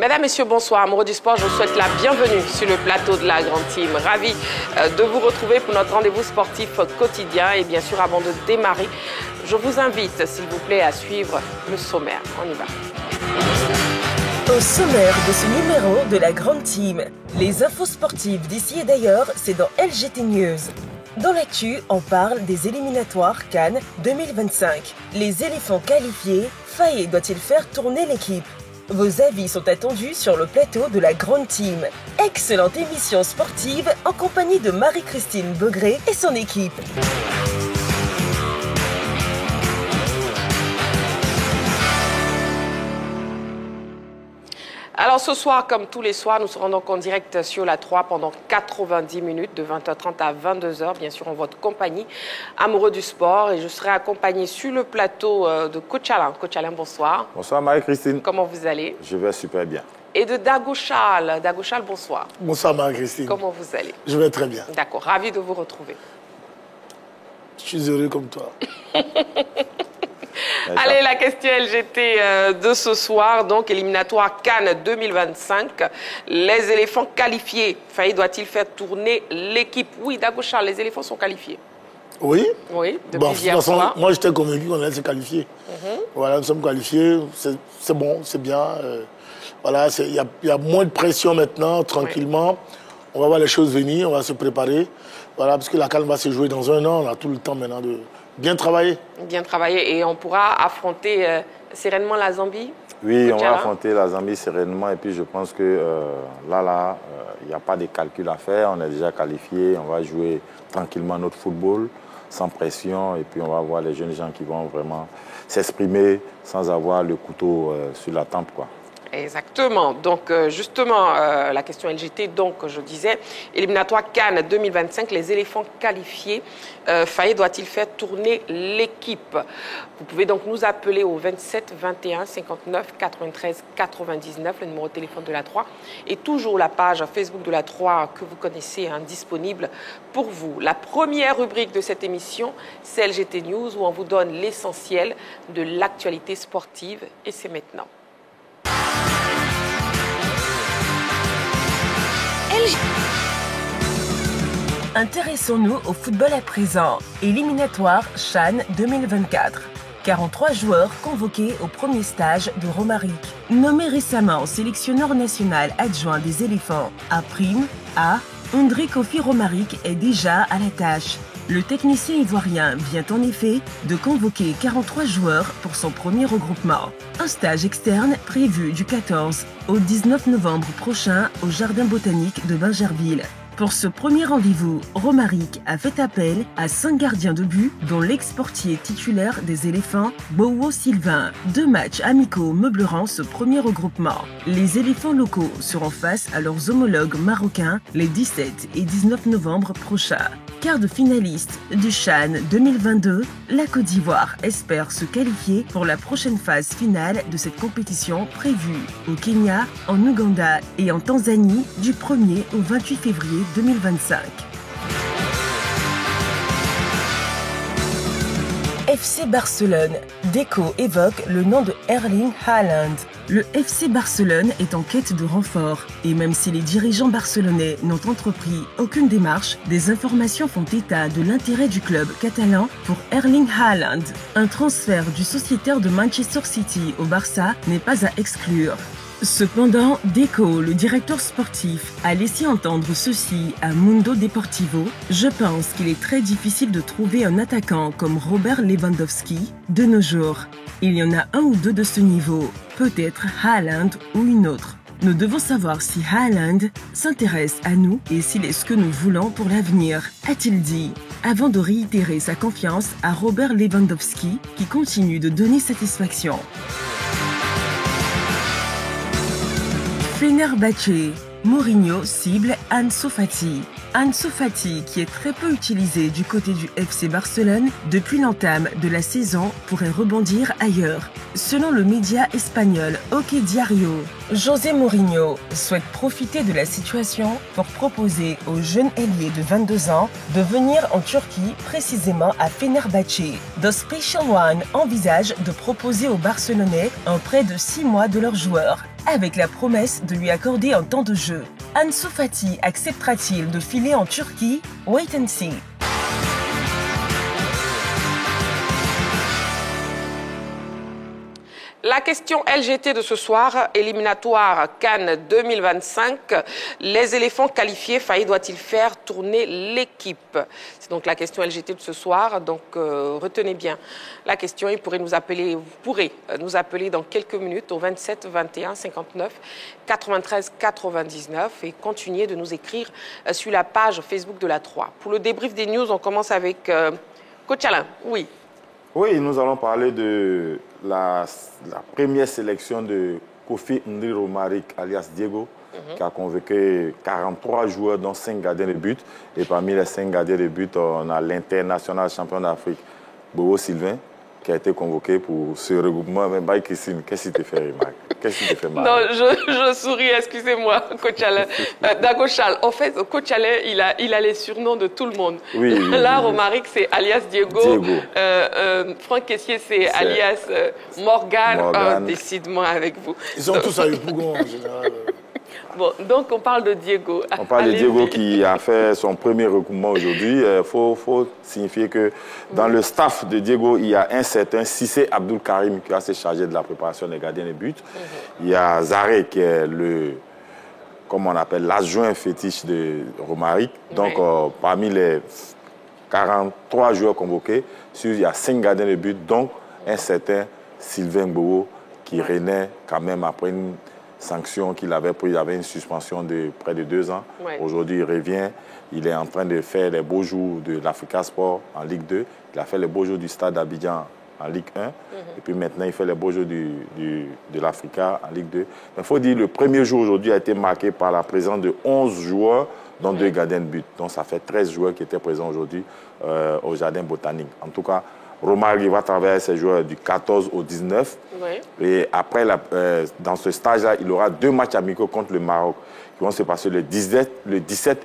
Mesdames, Messieurs, bonsoir. Amoureux du sport, je vous souhaite la bienvenue sur le plateau de la Grande Team. Ravi de vous retrouver pour notre rendez-vous sportif quotidien. Et bien sûr, avant de démarrer, je vous invite, s'il vous plaît, à suivre le sommaire. On y va. Au sommaire de ce numéro de la Grande Team, les infos sportives d'ici et d'ailleurs, c'est dans LGT News. Dans l'actu, on parle des éliminatoires Cannes 2025. Les éléphants qualifiés, Faye doit-il faire tourner l'équipe? Vos avis sont attendus sur le plateau de la Grande Team. Excellente émission sportive en compagnie de Marie-Christine Begré et son équipe. Alors ce soir, comme tous les soirs, nous serons donc en direct sur la 3 pendant 90 minutes, de 20h30 à 22h, bien sûr en votre compagnie, amoureux du sport. Et je serai accompagnée sur le plateau de Coach Alain. Coach Alain, bonsoir. Bonsoir Marie-Christine. Comment vous allez? Je vais super bien. Et de Dago Charles. Dago Charles, bonsoir. Bonsoir Marie-Christine. Comment vous allez? Je vais très bien. D'accord, ravi de vous retrouver. Je suis heureux comme toi. Allez, la question LGT de ce soir, donc éliminatoire Cannes 2025. Les éléphants qualifiés. Faye doit-il faire tourner l'équipe? Oui, Dago Charles, les éléphants sont qualifiés. Oui. Oui, depuis Bon, de toute hier façon, soir. moi j'étais convaincu qu'on allait se qualifier. Voilà, nous sommes qualifiés, c'est bon, c'est bien. Voilà, il y a moins de pression maintenant, tranquillement. On va voir les choses venir, on va se préparer. Voilà, parce que la Cannes va se jouer dans un an, on a tout le temps maintenant de bien travailler. Bien travaillé, et on pourra affronter sereinement la Zambie? Oui, on Coach va Alain? affronter la Zambie sereinement et puis je pense que il n'y a pas de calcul à faire, on est déjà qualifié, on va jouer tranquillement notre football, sans pression et puis on va voir les jeunes gens qui vont vraiment s'exprimer sans avoir le couteau sur la tempe, quoi. Exactement. Donc, justement, la question LGT, donc, je disais, éliminatoire Cannes 2025, les éléphants qualifiés. Faye doit-il faire tourner l'équipe? Vous pouvez donc nous appeler au 27 21 59 93 99, le numéro de téléphone de la 3, et toujours la page Facebook de la 3 que vous connaissez, hein, disponible pour vous. La première rubrique de cette émission, c'est LGT News, où on vous donne l'essentiel de l'actualité sportive, et c'est maintenant. Intéressons-nous au football à présent. Éliminatoire CHAN 2024. 43 joueurs convoqués au premier stage de Romaric. Nommé récemment sélectionneur national adjoint des éléphants à Prime A, André Kofi Romaric est déjà à la tâche. Le technicien ivoirien vient en effet de convoquer 43 joueurs pour son premier regroupement. Un stage externe prévu du 14 au 19 novembre prochain au Jardin botanique de Bingerville. Pour ce premier rendez-vous, Romaric a fait appel à 5 gardiens de but, dont l'ex-portier titulaire des éléphants, Bowo Sylvain. 2 matchs amicaux meubleront ce premier regroupement. Les éléphants locaux seront face à leurs homologues marocains les 17 et 19 novembre prochains. Quart de finaliste du CHAN 2022, la Côte d'Ivoire espère se qualifier pour la prochaine phase finale de cette compétition prévue au Kenya, en Ouganda et en Tanzanie du 1er au 28 février 2025. FC Barcelone. Deco évoque le nom de Erling Haaland. Le FC Barcelone est en quête de renfort. Et même si les dirigeants barcelonais n'ont entrepris aucune démarche, des informations font état de l'intérêt du club catalan pour Erling Haaland. Un transfert du sociétaire de Manchester City au Barça n'est pas à exclure. Cependant, Deco, le directeur sportif, a laissé entendre ceci à Mundo Deportivo. Je pense qu'il est très difficile de trouver un attaquant comme Robert Lewandowski de nos jours. Il y en a un ou deux de ce niveau, peut-être Haaland ou une autre. Nous devons savoir si Haaland s'intéresse à nous et s'il est ce que nous voulons pour l'avenir, a-t-il dit, avant de réitérer sa confiance à Robert Lewandowski qui continue de donner satisfaction. Fenerbahçe. Mourinho cible Ansu Fati. Ansu Fati, qui est très peu utilisé du côté du FC Barcelone depuis l'entame de la saison, pourrait rebondir ailleurs. Selon le média espagnol OK Diario, José Mourinho souhaite profiter de la situation pour proposer au jeune ailier de 22 ans de venir en Turquie, précisément à Fenerbahçe. The Special One envisage de proposer aux Barcelonais un prêt de 6 mois de leurs joueurs. avec la promesse de lui accorder un temps de jeu. Ansu Fati acceptera-t-il de filer en Turquie? Wait and see. La question LGT de ce soir, éliminatoire Cannes 2025. Les éléphants qualifiés, Faye doit-il faire tourner l'équipe? C'est donc la question LGT de ce soir. Donc retenez bien la question. Vous pourrez nous appeler dans quelques minutes au 27 21 59 93 99 et continuer de nous écrire sur la page Facebook de la 3. Pour le débrief des news, on commence avec Coach Alain. Oui. Oui, nous allons parler de la première sélection de Kofi Ndri Romaric, alias Diego, qui a convoqué 43 joueurs, dont 5 gardiens de but. Et parmi les 5 gardiens de but, on a l'international champion d'Afrique, Bobo Sylvain, qui a été convoqué pour ce regroupement. Mais Baye Christine, qu'est-ce qui te fait remarquer? Qu'est-ce qui te fait mal? Non, je souris, excusez-moi, Coach Alain. D'accord, Charles. En fait, Coach Alain, il a les surnoms de tout le monde. Oui, là, Romaric, c'est alias Diego. Franck Caissier, c'est alias Morgan. Décidement avec vous. Ils sont tous à Yopougon, en général. Bon, donc on parle de Diego. On parle de Diego qui a fait son premier recrutement aujourd'hui. Il faut signifier que dans le staff de Diego, il y a un certain Cissé Abdul Karim qui va se charger de la préparation des gardiens de but. Il y a Zaré qui est comme on appelle, l'adjoint fétiche de Romaric. Donc parmi les 43 joueurs convoqués, il y a 5 gardiens de but, donc un certain Sylvain Bobo qui renaît quand même après une sanction qu'il avait prise. Il avait une suspension de près de 2 ans. Aujourd'hui, il revient. Il est en train de faire les beaux jours de l'Africa Sport en Ligue 2. Il a fait les beaux jours du Stade d'Abidjan en Ligue 1. Et puis maintenant, il fait les beaux jours de l'Africa en Ligue 2. Mais il faut dire que le premier jour aujourd'hui a été marqué par la présence de 11 joueurs, dont 2 gardiens de but. Donc ça fait 13 joueurs qui étaient présents aujourd'hui au Jardin Botanique. En tout cas, Romaric va travailler ses joueurs du 14 au 19. Et après, dans ce stage-là, il aura 2 matchs amicaux contre le Maroc qui vont se passer le 17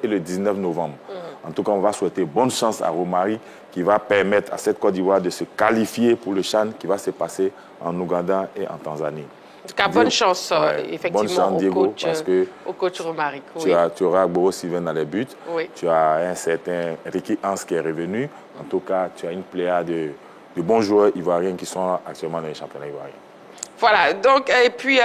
et le 19 novembre. En tout cas, on va souhaiter bonne chance à Romaric qui va permettre à cette Côte d'Ivoire de se qualifier pour le CHAN qui va se passer en Ouganda et en Tanzanie. En tout cas, bonne chance, effectivement, bonne chance, Diego, au coach Romaric. Tu auras Bobo Sylvain dans les buts. Tu as un certain Ricky Hans qui est revenu. En tout cas, tu as une pléiade de bons joueurs ivoiriens qui sont actuellement dans les championnats ivoiriens. Voilà, donc, et puis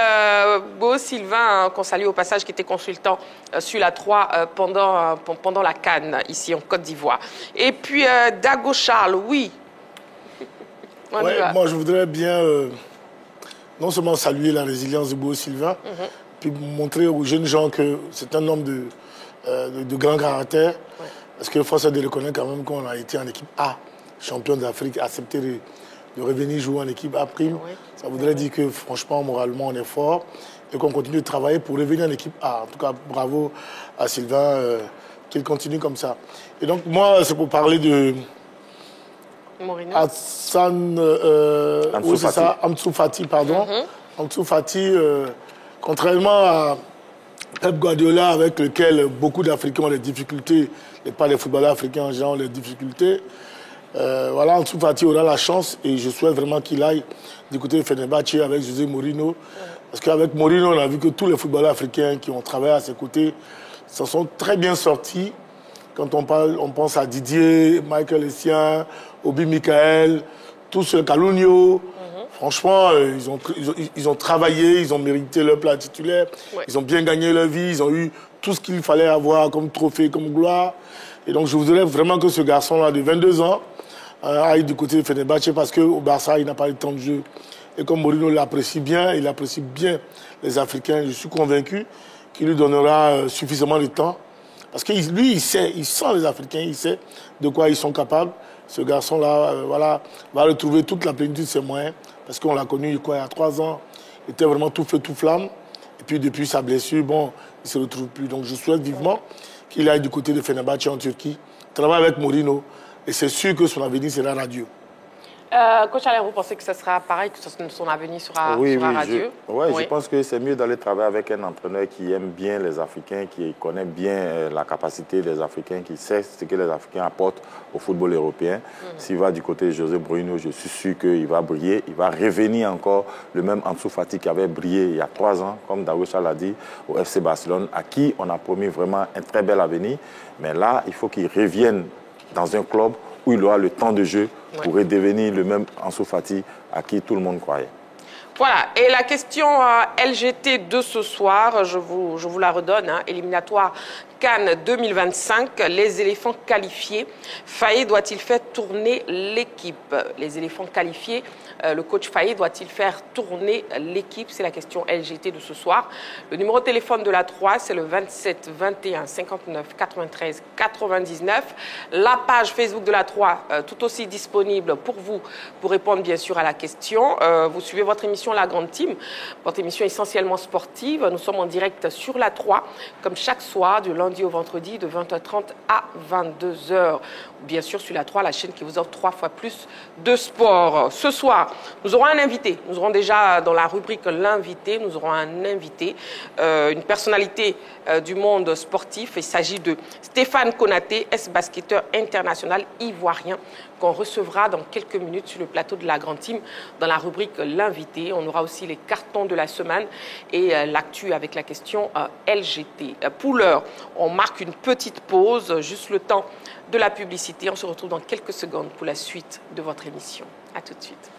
Bobo Sylvain, qu'on salue au passage, qui était consultant sur la 3 pendant la CAN, ici en Côte d'Ivoire. Et puis Dago Charles, oui. Moi, je voudrais bien non seulement saluer la résilience de Bobo Sylvain, puis montrer aux jeunes gens que c'est un homme de grand caractère, parce qu'il faut de reconnaître quand même qu'on a été en équipe A, champion d'Afrique, accepté de revenir jouer en équipe A'. Ça voudrait dire que franchement, moralement, on est fort et qu'on continue de travailler pour revenir en équipe A. En tout cas, bravo à Sylvain, qu'il continue comme ça. Et donc, moi, c'est pour parler de Ansu Fati, pardon. Ansu Fati, contrairement à Pep Guardiola, avec lequel beaucoup d'Africains ont des difficultés, et pas les footballeurs africains en général ont des difficultés, voilà, Ansu Fati aura la chance et je souhaite vraiment qu'il aille du côté de Fenerbahçe avec José Mourinho. Parce qu'avec Mourinho, on a vu que tous les footballeurs africains qui ont travaillé à ses côtés s'en sont très bien sortis. Quand on pense à Didier, Michael Essien, Obi Michael, tous ceux, Calunio. Franchement, ils ont travaillé, ils ont mérité leur plat titulaire, ils ont bien gagné leur vie, ils ont eu tout ce qu'il fallait avoir comme trophée, comme gloire. Et donc, je voudrais vraiment que ce garçon-là de 22 ans aille du côté de Fenerbahçe parce qu'au Barça, il n'a pas eu de temps de jeu. Et comme Mourinho l'apprécie bien, il apprécie bien les Africains, je suis convaincu qu'il lui donnera suffisamment de temps. Parce que lui, il sait, il sent les Africains, il sait de quoi ils sont capables. Ce garçon-là, va retrouver toute la plénitude de ses moyens. Parce qu'on l'a connu il y a 3 ans. Il était vraiment tout feu, tout flamme. Et puis depuis sa blessure, il ne se retrouve plus. Donc je souhaite vivement qu'il aille du côté de Fenerbahçe en Turquie, travaille avec Mourinho. Et c'est sûr que son avenir sera radieux. Coach Alain, vous pensez que ce sera pareil, que son avenir sera radieux? Oui, je pense que c'est mieux d'aller travailler avec un entraîneur qui aime bien les Africains, qui connaît bien la capacité des Africains, qui sait ce que les Africains apportent au football européen. S'il va du côté de José Mourinho, je suis sûr qu'il va briller. Il va revenir encore le même Ansu Fati qui avait brillé il y a 3 ans, comme Darwish l'a dit, au FC Barcelone, à qui on a promis vraiment un très bel avenir. Mais là, il faut qu'il revienne dans un club où il aura le temps de jeu pour redevenir le même Ansu Fati à qui tout le monde croyait. Voilà, et la question LGT de ce soir, je vous la redonne, éliminatoire Cannes 2025, les éléphants qualifiés. Faye doit-il faire tourner l'équipe? Les éléphants qualifiés, le coach Faye doit-il faire tourner l'équipe? C'est la question LGT de ce soir. Le numéro de téléphone de la 3, c'est le 27 21 59 93 99. La page Facebook de la 3, tout aussi disponible pour vous, pour répondre bien sûr à la question. Vous suivez votre émission La Grande Team, votre émission essentiellement sportive. Nous sommes en direct sur la 3, comme chaque soir, du lundi au vendredi, de 20h30 à 22h. Bien sûr, sur la 3, la chaîne qui vous offre 3 fois plus de sport. Ce soir, nous aurons un invité. Nous aurons déjà dans la rubrique l'invité, nous aurons un invité, une personnalité du monde sportif. Il s'agit de Stéphane Konaté, ex-basketteur international ivoirien, qu'on recevra dans quelques minutes sur le plateau de La Grande Team dans la rubrique l'invité. On aura aussi les cartons de la semaine et l'actu avec la question LGT. Pour l'heure, on marque une petite pause, juste le temps de la publicité. On se retrouve dans quelques secondes pour la suite de votre émission. À tout de suite.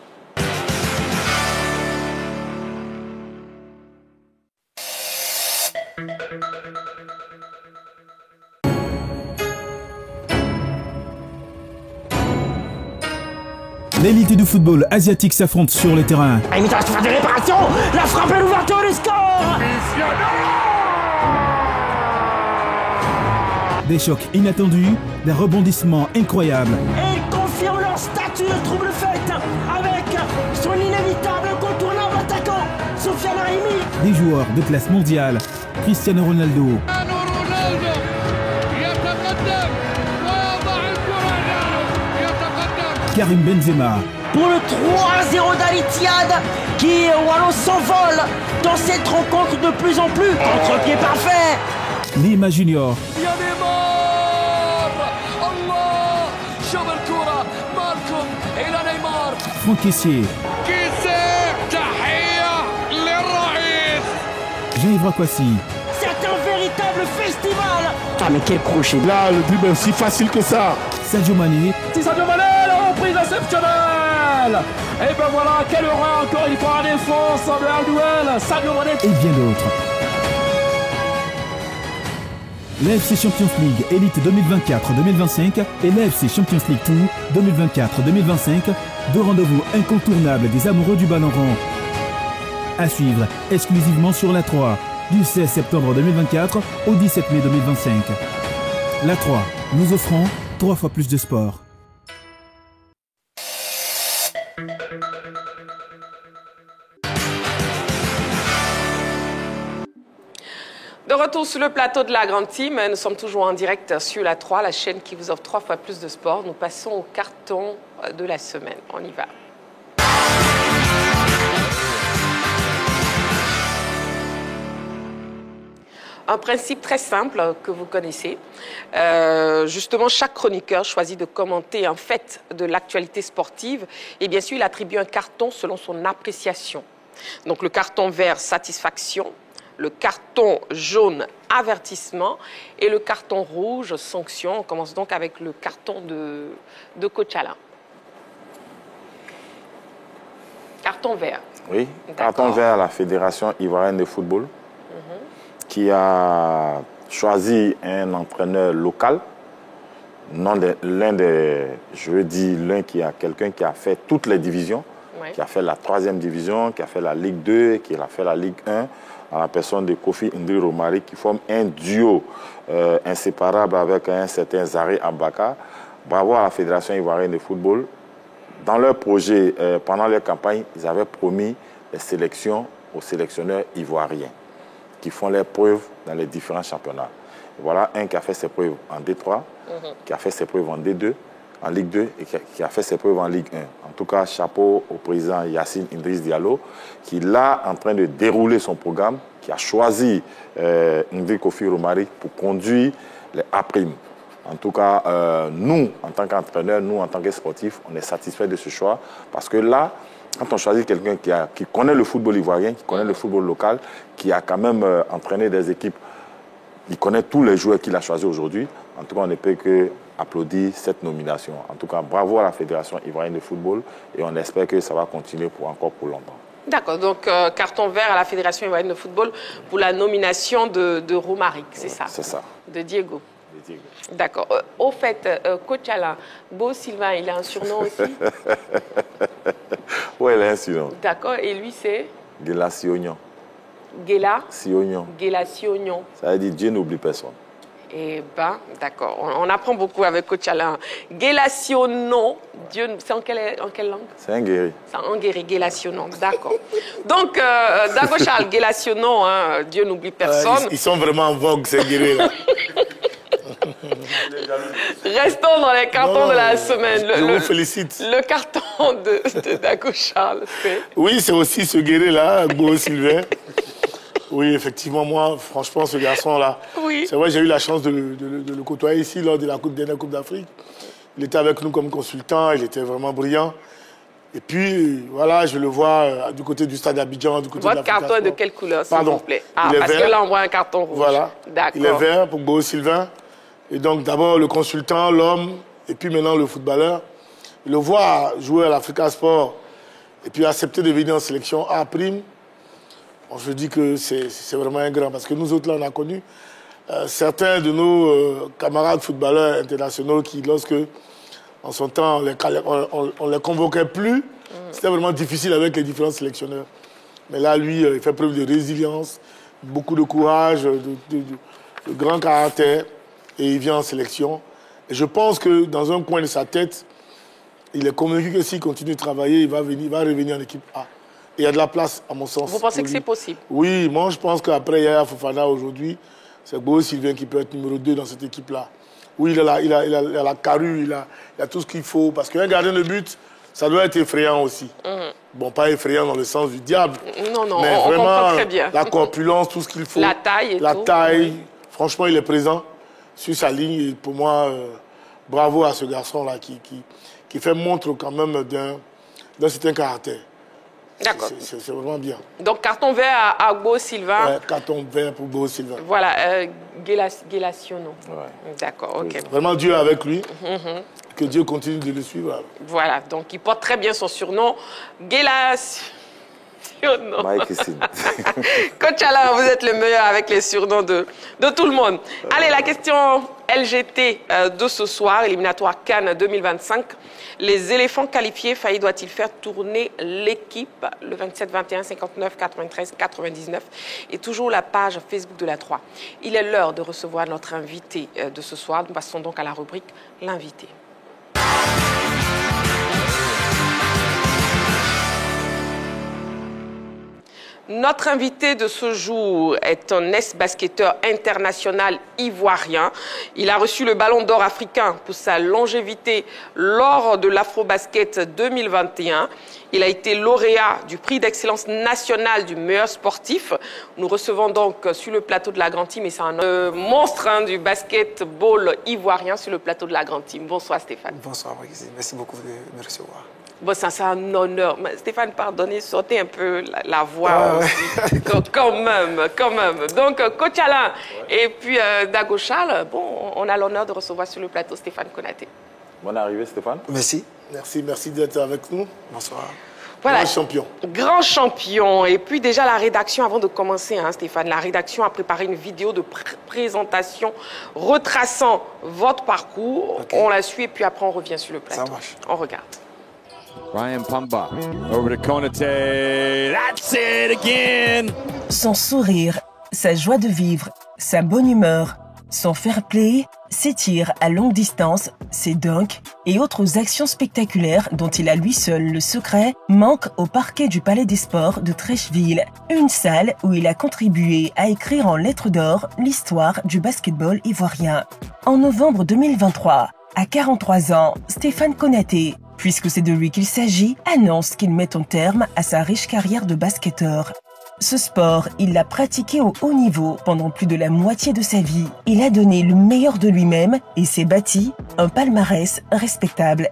L'élite du football asiatique s'affronte sur les terrains. Il reste faire des réparations. La frappe et l'ouverture du score. Des chocs inattendus, des rebondissements incroyables. Et ils confirment leur statut de trouble faite avec son inévitable incontournable attaquant, Sofiane Rahimi. Des joueurs de classe mondiale. Cristiano Ronaldo. Karim Benzema. Pour le 3-0 d'Al-Ittihad qui Wallon s'envole dans cette rencontre de plus en plus. Contre-pied parfait. Neymar Junior. Franck Kessié. Jean-Yves Rakwasi. C'est un véritable festival. Ah mais quel crochet. Là, le but est si facile que ça. Sadio Mané. C'est Sadio Mané, la reprise exceptionnelle. Et ben voilà, quelle horreur encore une fois en défense, un duel, Sadio Mané. Et bien d'autres. L'AFC Champions League Elite 2024-2025 et l'AFC Champions League 2 2024-2025, deux rendez-vous incontournables des amoureux du ballon rond. À suivre exclusivement sur la 3, du 16 septembre 2024 au 17 mai 2025. La 3, nous offrons 3 fois plus de sport. De retour sur le plateau de La Grande Team, nous sommes toujours en direct sur la 3, la chaîne qui vous offre 3 fois plus de sport. Nous passons au carton de la semaine. On y va. Un principe très simple que vous connaissez. Justement, chaque chroniqueur choisit de commenter un fait de l'actualité sportive et bien sûr, il attribue un carton selon son appréciation. Donc le carton vert, satisfaction. Le carton jaune, avertissement, et le carton rouge, sanction. On commence donc avec le carton de Coach Alain. Carton vert. Oui, carton vert à la Fédération ivoirienne de football, qui a choisi un entraîneur local, quelqu'un qui a fait toutes les divisions, qui a fait la 3e division, qui a fait la Ligue 2, qui a fait la Ligue 1, à la personne de Kofi Ndri Romari, qui forme un duo inséparable avec un certain Zari Abaka. Bravo à la Fédération ivoirienne de football. Dans leur projet, pendant leur campagne, ils avaient promis les sélections aux sélectionneurs ivoiriens qui font leurs preuves dans les différents championnats. Et voilà un qui a fait ses preuves en D3, qui a fait ses preuves en D2, en Ligue 2 et qui a fait ses preuves en Ligue 1. En tout cas, chapeau au président Yacine Idriss Diallo, qui est là en train de dérouler son programme, qui a choisi Ndri Kofi Romaric pour conduire les A'. En tout cas, nous, en tant qu'entraîneurs, nous, en tant que sportifs, on est satisfaits de ce choix parce que là, quand on choisit quelqu'un qui connaît le football ivoirien, qui connaît le football local, qui a quand même entraîné des équipes, il connaît tous les joueurs qu'il a choisis aujourd'hui. En tout cas, on ne peut que applaudir cette nomination. En tout cas, bravo à la Fédération ivoirienne de football et on espère que ça va continuer encore pour longtemps. D'accord, donc carton vert à la Fédération ivoirienne de football pour la nomination de Romaric, c'est ça? C'est ça. De Diego. D'accord. Au fait, coach Alain, Beau Sylvain, il a un surnom aussi? Oui, il a un surnom. D'accord, et lui c'est? Guéla Siognon. Guéla Siognon. Guéla Siognon. Ça veut dire Dieu n'oublie personne. Eh bien, d'accord. On apprend beaucoup avec coach Alain. Guélationnon, Dieu, c'est en quelle langue? C'est un guéri. C'est en guéri, Guélationnon, d'accord. Donc, Dago Charles, Guélationnon, hein, Dieu n'oublie personne. Ils sont vraiment en vogue, ces guéris là. Restons dans les cartons de la semaine. Je vous félicite. Le carton de Dago Charles, c'est... Oui, c'est aussi ce guéri-là, Beau Sylvain. Oui, effectivement, moi, franchement, ce garçon-là, oui. C'est vrai, j'ai eu la chance de le côtoyer ici lors de la dernière Coupe d'Afrique. Il était avec nous comme consultant, il était vraiment brillant. Et puis, voilà, je le vois du côté du stade d'Abidjan, du côté de l'Africa Sport. Votre carton est de quelle couleur, s'il vous plaît? Ah, parce que là, on voit un carton rouge. Voilà, il est vert pour Beau Sylvain. Et donc, d'abord, le consultant, l'homme, et puis maintenant le footballeur. Il le voit jouer à l'Africa Sport et puis accepter de venir en sélection A'. Je dis que c'est vraiment un grand, parce que nous autres, là, on a connu certains de nos camarades footballeurs internationaux qui, lorsque, en son temps, on les convoquait plus, c'était vraiment difficile avec les différents sélectionneurs. Mais là, lui, il fait preuve de résilience, beaucoup de courage, de grand caractère, et il vient en sélection. Et je pense que dans un coin de sa tête, il est convaincu que s'il continue de travailler, il va revenir en équipe A. Et il y a de la place, à mon sens. Vous pensez que c'est possible? Oui, moi je pense qu'après Yaya Fofana aujourd'hui, c'est Beau Sylvain qui peut être numéro 2 dans cette équipe-là. Oui, il a la carrure, il a tout ce qu'il faut. Parce qu'un gardien de but, ça doit être effrayant aussi. Bon, pas effrayant dans le sens du diable. Non, non, mais on vraiment, comprend très bien. La corpulence, tout ce qu'il faut. La taille et tout. La taille. Oui. Franchement, il est présent sur sa ligne. Et pour moi, bravo à ce garçon-là qui fait montre quand même d'un certain caractère. D'accord. C'est vraiment bien. Donc, carton vert à Beau Sylvain. Ouais, carton vert pour Beau Sylvain. Voilà, Guélationnon. Ouais. D'accord, ok. Vraiment Dieu avec lui. Que Dieu continue de le suivre. Voilà, donc il porte très bien son surnom. Guélationnon. Coach Alain, vous êtes le meilleur avec les surnoms de tout le monde. Allez, la question LGT de ce soir, éliminatoire CAN 2025. Les éléphants qualifiés, Faye doit-il faire tourner l'équipe? Le 27 21 59 93 99 et toujours la page Facebook de la 3. Il est l'heure de recevoir notre invité de ce soir. Nous passons donc à la rubrique l'invité. Notre invité de ce jour est un ex-basketteur international ivoirien. Il a reçu le Ballon d'Or africain pour sa longévité lors de l'Afrobasket 2021. Il a été lauréat du prix d'excellence nationale du meilleur sportif. Nous recevons donc sur le plateau de la Grande Team, et c'est un monstre du basketball ivoirien sur le plateau de la Grande Team. Bonsoir Stéphane. Bonsoir Brigitte, merci beaucoup de me recevoir. Bon, ça, c'est un honneur. Mais Stéphane, pardonnez, sortez un peu la voix aussi. Quand même. Donc, coach Alain et puis Dago Charles, bon, on a l'honneur de recevoir sur le plateau Stéphane Konaté. Bonne arrivée, Stéphane. Merci. Merci d'être avec nous. Bonsoir. Voilà, grand champion. Grand champion. Et puis déjà, la rédaction, avant de commencer, Stéphane, la rédaction a préparé une vidéo de présentation retraçant votre parcours. Okay. On la suit et puis après, on revient sur le plateau. Ça marche. On regarde. Ryan Pamba, over to Konaté, that's it again! Son sourire, sa joie de vivre, sa bonne humeur, son fair play, ses tirs à longue distance, ses dunks et autres actions spectaculaires dont il a lui seul le secret manquent au parquet du Palais des Sports de Trècheville, une salle où il a contribué à écrire en lettres d'or l'histoire du basketball ivoirien. En novembre 2023, À 43 ans, Stéphane Konaté, puisque c'est de lui qu'il s'agit, annonce qu'il met un terme à sa riche carrière de basketteur. Ce sport, il l'a pratiqué au haut niveau pendant plus de la moitié de sa vie. Il a donné le meilleur de lui-même et s'est bâti un palmarès respectable.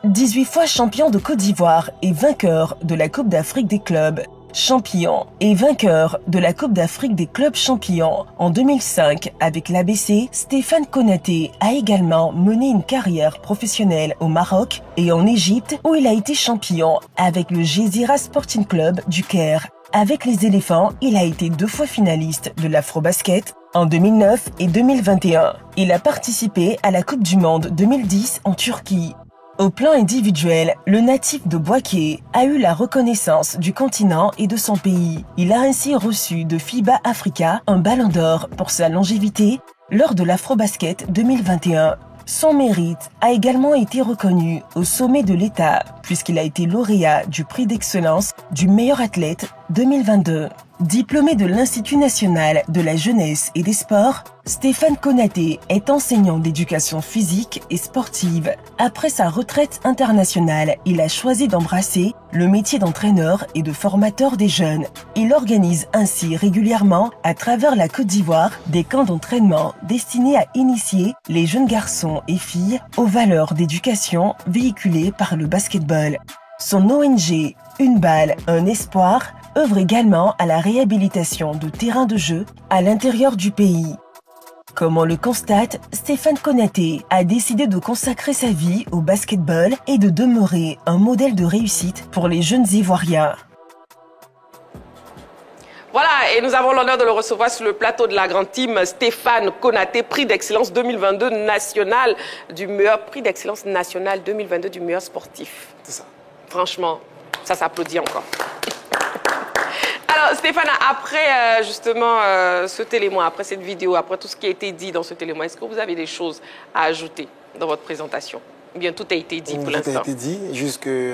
18 fois champion de Côte d'Ivoire et vainqueur de la Coupe d'Afrique des clubs. Champion et vainqueur de la Coupe d'Afrique des clubs champions en 2005 avec l'ABC, Stéphane Konaté a également mené une carrière professionnelle au Maroc et en Égypte où il a été champion avec le Gezira Sporting Club du Caire. Avec les éléphants, il a été 2 fois finaliste de l'Afrobasket en 2009 et 2021. Il a participé à la Coupe du Monde 2010 en Turquie. Au plan individuel, le natif de Bouaké a eu la reconnaissance du continent et de son pays. Il a ainsi reçu de FIBA Africa un ballon d'or pour sa longévité lors de l'Afrobasket 2021. Son mérite a également été reconnu au sommet de l'État puisqu'il a été lauréat du prix d'excellence du meilleur athlète 2022. Diplômé de l'Institut national de la jeunesse et des sports, Stéphane Konaté est enseignant d'éducation physique et sportive. Après sa retraite internationale, il a choisi d'embrasser le métier d'entraîneur et de formateur des jeunes. Il organise ainsi régulièrement, à travers la Côte d'Ivoire, des camps d'entraînement destinés à initier les jeunes garçons et filles aux valeurs d'éducation véhiculées par le basketball. Son ONG, Une balle, un espoir, œuvre également à la réhabilitation de terrains de jeu à l'intérieur du pays. Comme on le constate, Stéphane Konaté a décidé de consacrer sa vie au basketball et de demeurer un modèle de réussite pour les jeunes Ivoiriens. Voilà, et nous avons l'honneur de le recevoir sur le plateau de la grande team, Stéphane Konaté, prix d'excellence 2022 national du meilleur prix d'excellence national 2022 du meilleur sportif. C'est ça. Franchement, ça s'applaudit encore. Alors Stéphane, après justement ce télémoin, après cette vidéo, après tout ce qui a été dit dans ce télémoin, est-ce que vous avez des choses à ajouter dans votre présentation? Ou bien tout a été dit pour l'instant? Tout a été dit, juste que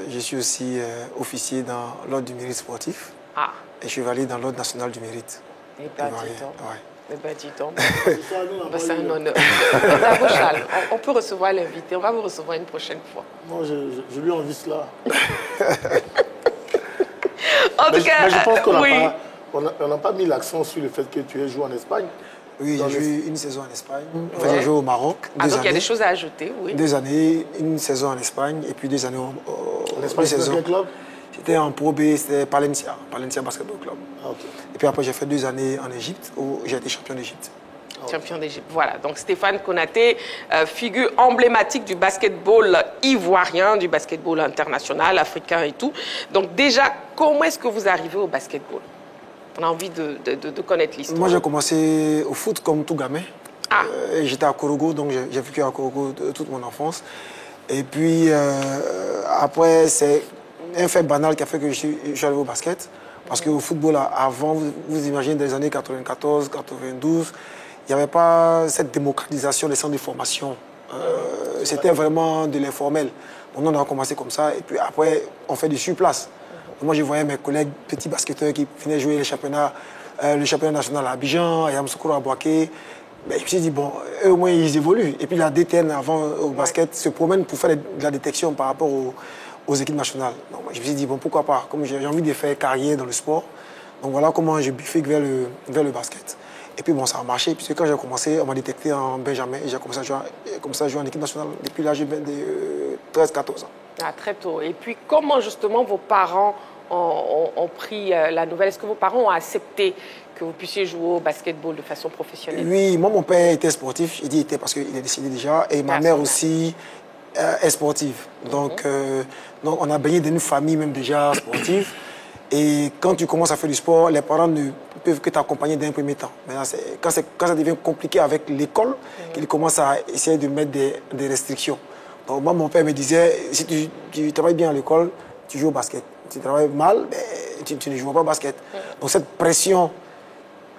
je suis aussi officier dans l'ordre du mérite sportif. Ah. Et chevalier dans l'ordre national du mérite. Eh bien, dis donc. Ouais. Eh bien, dis donc. C'est un honneur. On peut recevoir l'invité, on va vous recevoir une prochaine fois. Non, je lui envie cela. En tout cas, mais je pense qu'on oui. n'a pas mis l'accent sur le fait que tu aies joué en Espagne. Oui, j'ai joué une saison en Espagne. Enfin, j'ai joué au Maroc. Ah, donc il y a des choses à ajouter, oui. 2 années, une saison en Espagne et puis 2 années en Espagne. C'était quel club? C'était en Pro B, c'était Palencia Basketball Club. Ah, okay. Et puis après, j'ai fait 2 années en Égypte où j'ai été champion d'Égypte. Champion d'Égypte. Voilà, donc Stéphane Konaté, figure emblématique du basketball ivoirien, du basketball international, africain et tout. Donc déjà, comment est-ce que vous arrivez au basketball? On a envie de connaître l'histoire. Moi, j'ai commencé au foot comme tout gamin. Ah. J'étais à Korogo, donc j'ai vécu à Korogo toute mon enfance. Et puis après, c'est un fait banal qui a fait que je suis arrivé au basket. Parce qu'au football, avant, vous imaginez, dans les années 94, 92, il n'y avait pas cette démocratisation des centres de formation. C'était vraiment de l'informel. On a commencé comme ça, et puis après, on fait du sur-place. Moi, je voyais mes collègues petits basketteurs qui venaient jouer le championnat national à Abidjan, à Yamoussoukro, à Bouaké. Ben, je me suis dit, bon, eux au moins, ils évoluent. Et puis la DTN, avant, au basket, se promène pour faire de la détection par rapport aux équipes nationales. Donc, je me suis dit, bon, pourquoi pas, comme j'ai envie de faire carrière dans le sport. Donc voilà comment je bifurque vers le basket. Et puis bon, ça a marché, puisque quand j'ai commencé, on m'a détecté en Benjamin et j'ai commencé à jouer en équipe nationale depuis l'âge de 13-14 ans. Ah, très tôt. Et puis comment justement vos parents ont pris la nouvelle? Est-ce que vos parents ont accepté que vous puissiez jouer au basketball de façon professionnelle? Oui, moi mon père était sportif, il dit était parce qu'il est décédé déjà, et ma mère aussi est sportive. Donc on a baigné dans une famille même déjà sportive. Et quand tu commences à faire du sport, les parents ne peuvent que t'accompagner d'un premier temps. Maintenant, quand ça devient compliqué avec l'école, qu'ils commencent à essayer de mettre des restrictions. Donc moi, mon père me disait, si tu travailles bien à l'école, tu joues au basket. Si tu travailles mal, ben, tu ne joues pas au basket. Donc cette pression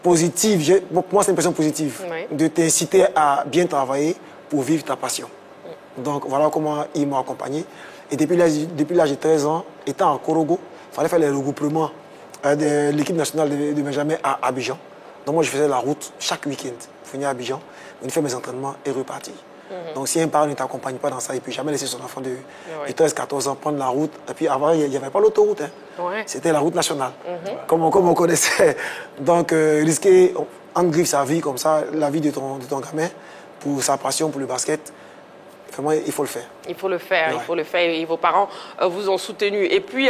positive, pour moi c'est une pression positive, de t'inciter à bien travailler pour vivre ta passion. Donc voilà comment ils m'ont accompagné. Et depuis l'âge de 13 ans, étant à Korogo, il fallait faire les regroupements de l'équipe nationale de Benjamin à Abidjan. Donc moi, je faisais la route chaque week-end. Je venais à Abidjan, je faisais mes entraînements et repartis. Donc si un parent ne t'accompagne pas dans ça, il ne peut jamais laisser son enfant de 13-14 ans prendre la route. Et puis avant, il n'y avait pas l'autoroute. C'était la route nationale, comme on connaissait. Donc risquer, en griffe sa vie comme ça, la vie de ton gamin, pour sa passion, pour le basket, vraiment, il faut le faire. Il faut le faire, il faut le faire. Et vos parents vous ont soutenu. Et puis,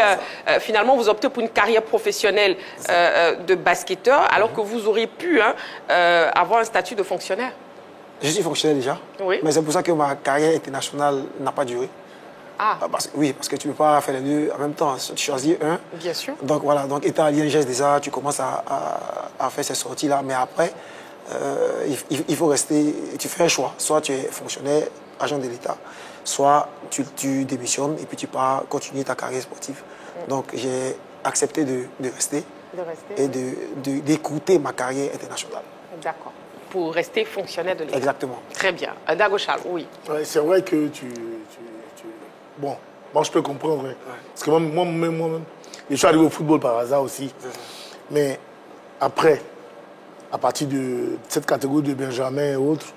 finalement, vous optez pour une carrière professionnelle de basketteur, alors que vous auriez pu avoir un statut de fonctionnaire. Je suis fonctionnaire déjà, mais c'est pour ça que ma carrière internationale n'a pas duré. Parce que tu ne peux pas faire les deux en même temps. Tu choisis un. Bien sûr. Donc voilà, donc étant à l'INGS déjà, tu commences à faire ces sorties-là. Mais après, il faut rester, tu fais un choix. Soit tu es fonctionnaire, agent de l'État, soit tu démissionnes et puis tu pars continuer ta carrière sportive. Donc j'ai accepté de rester et d'écouter ma carrière internationale. D'accord. Pour rester fonctionnaire de l'État. Exactement. Très bien. Dago Charles, oui. Ouais, c'est vrai que Bon, moi je peux comprendre. Parce que moi-même, je suis arrivé au football par hasard aussi. Mais après, à partir de cette catégorie de Benjamin et autres,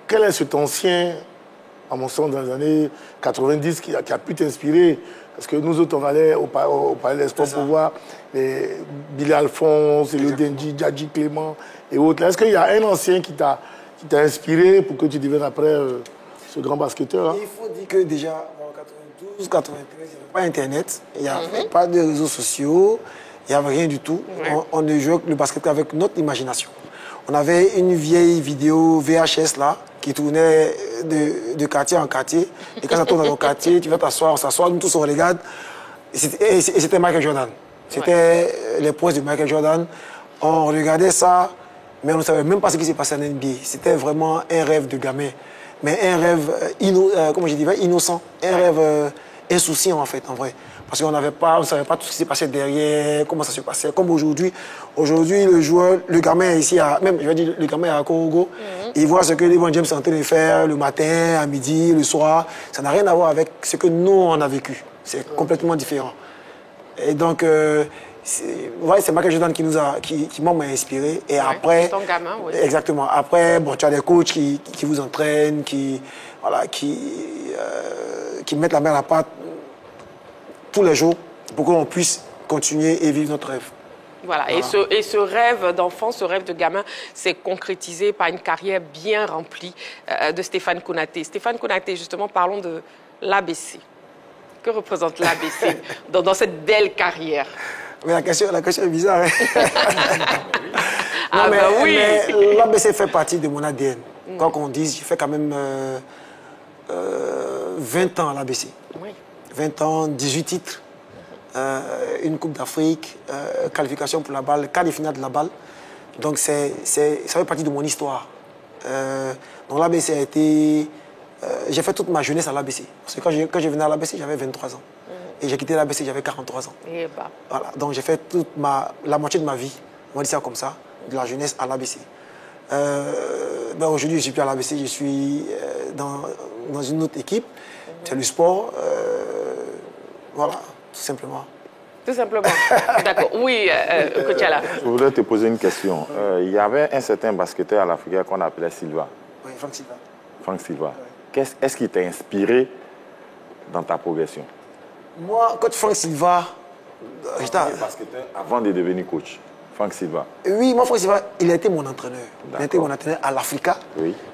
quel est cet ancien, à mon sens, dans les années 90 qui a pu t'inspirer? Parce que nous autres, on allait au Palais des Sports pour voir les Billy Alphonse, Elio Denji, Djadji Clément et autres. Est-ce qu'il y a un ancien qui t'a inspiré pour que tu deviennes après ce grand basketteur? Il faut dire que déjà, en 92, 93, il n'y avait pas Internet, il n'y avait pas de réseaux sociaux, il n'y avait rien du tout. On ne jouait le basket avec notre imagination. On avait une vieille vidéo VHS là, qui tournait de quartier en quartier. Et quand ça tourne dans ton quartier, tu vas t'asseoir, on s'assoit, nous tous on regarde. Et c'était Michael Jordan. C'était les prouesses de Michael Jordan. On regardait ça, mais on ne savait même pas ce qui s'est passé en NBA. C'était vraiment un rêve de gamin. Mais un rêve innocent, un rêve insouciant en fait, en vrai. Parce qu'on ne savait pas tout ce qui s'est passé derrière, comment ça se passait. Comme aujourd'hui, le gamin ici, le gamin à Korogo, il voit ce que LeBron James est en train de faire le matin, à midi, le soir. Ça n'a rien à voir avec ce que nous, on a vécu. C'est complètement différent. Et donc, c'est Michael Jordan qui m'a inspiré. Et après, ton gamin, oui. Exactement. Après, tu as des coachs qui vous entraînent, qui mettent la main à la pâte tous les jours pour qu'on puisse continuer et vivre notre rêve. Voilà. Et ce rêve d'enfant, ce rêve de gamin, s'est concrétisé par une carrière bien remplie de Stéphane Konaté. Stéphane Konaté, justement, parlons de l'ABC. Que représente l'ABC dans cette belle carrière? Mais la question est bizarre. Hein? Mais l'ABC fait partie de mon ADN. Quoi qu'on dise, j'ai fait quand même 20 ans à l'ABC. 20 ans, 18 titres, une Coupe d'Afrique, qualification pour la balle, quart de finale de la balle. Donc ça fait partie de mon histoire. Donc l'ABC a été... j'ai fait toute ma jeunesse à l'ABC. Parce que quand je venais à l'ABC, j'avais 23 ans. Et j'ai quitté l'ABC, j'avais 43 ans. Voilà. Donc j'ai fait la moitié de ma vie, on va dire ça comme ça, de la jeunesse à l'ABC. Aujourd'hui, je ne suis plus à l'ABC, je suis dans une autre équipe. C'est le sport. Voilà, tout simplement. Tout simplement. D'accord. Oui, Kotiala. Je voudrais te poser une question. Il y avait un certain basketteur à l'Afrique qu'on appelait Silva. Oui, Franck Silva. Franck Silva. Est-ce qui t'a inspiré dans ta progression? Moi, coach Franck Silva... J'étais basketteur avant de devenir coach. Franck Silva. Oui, moi, Franck Silva, il a été mon entraîneur. Il a été mon entraîneur à l'Africa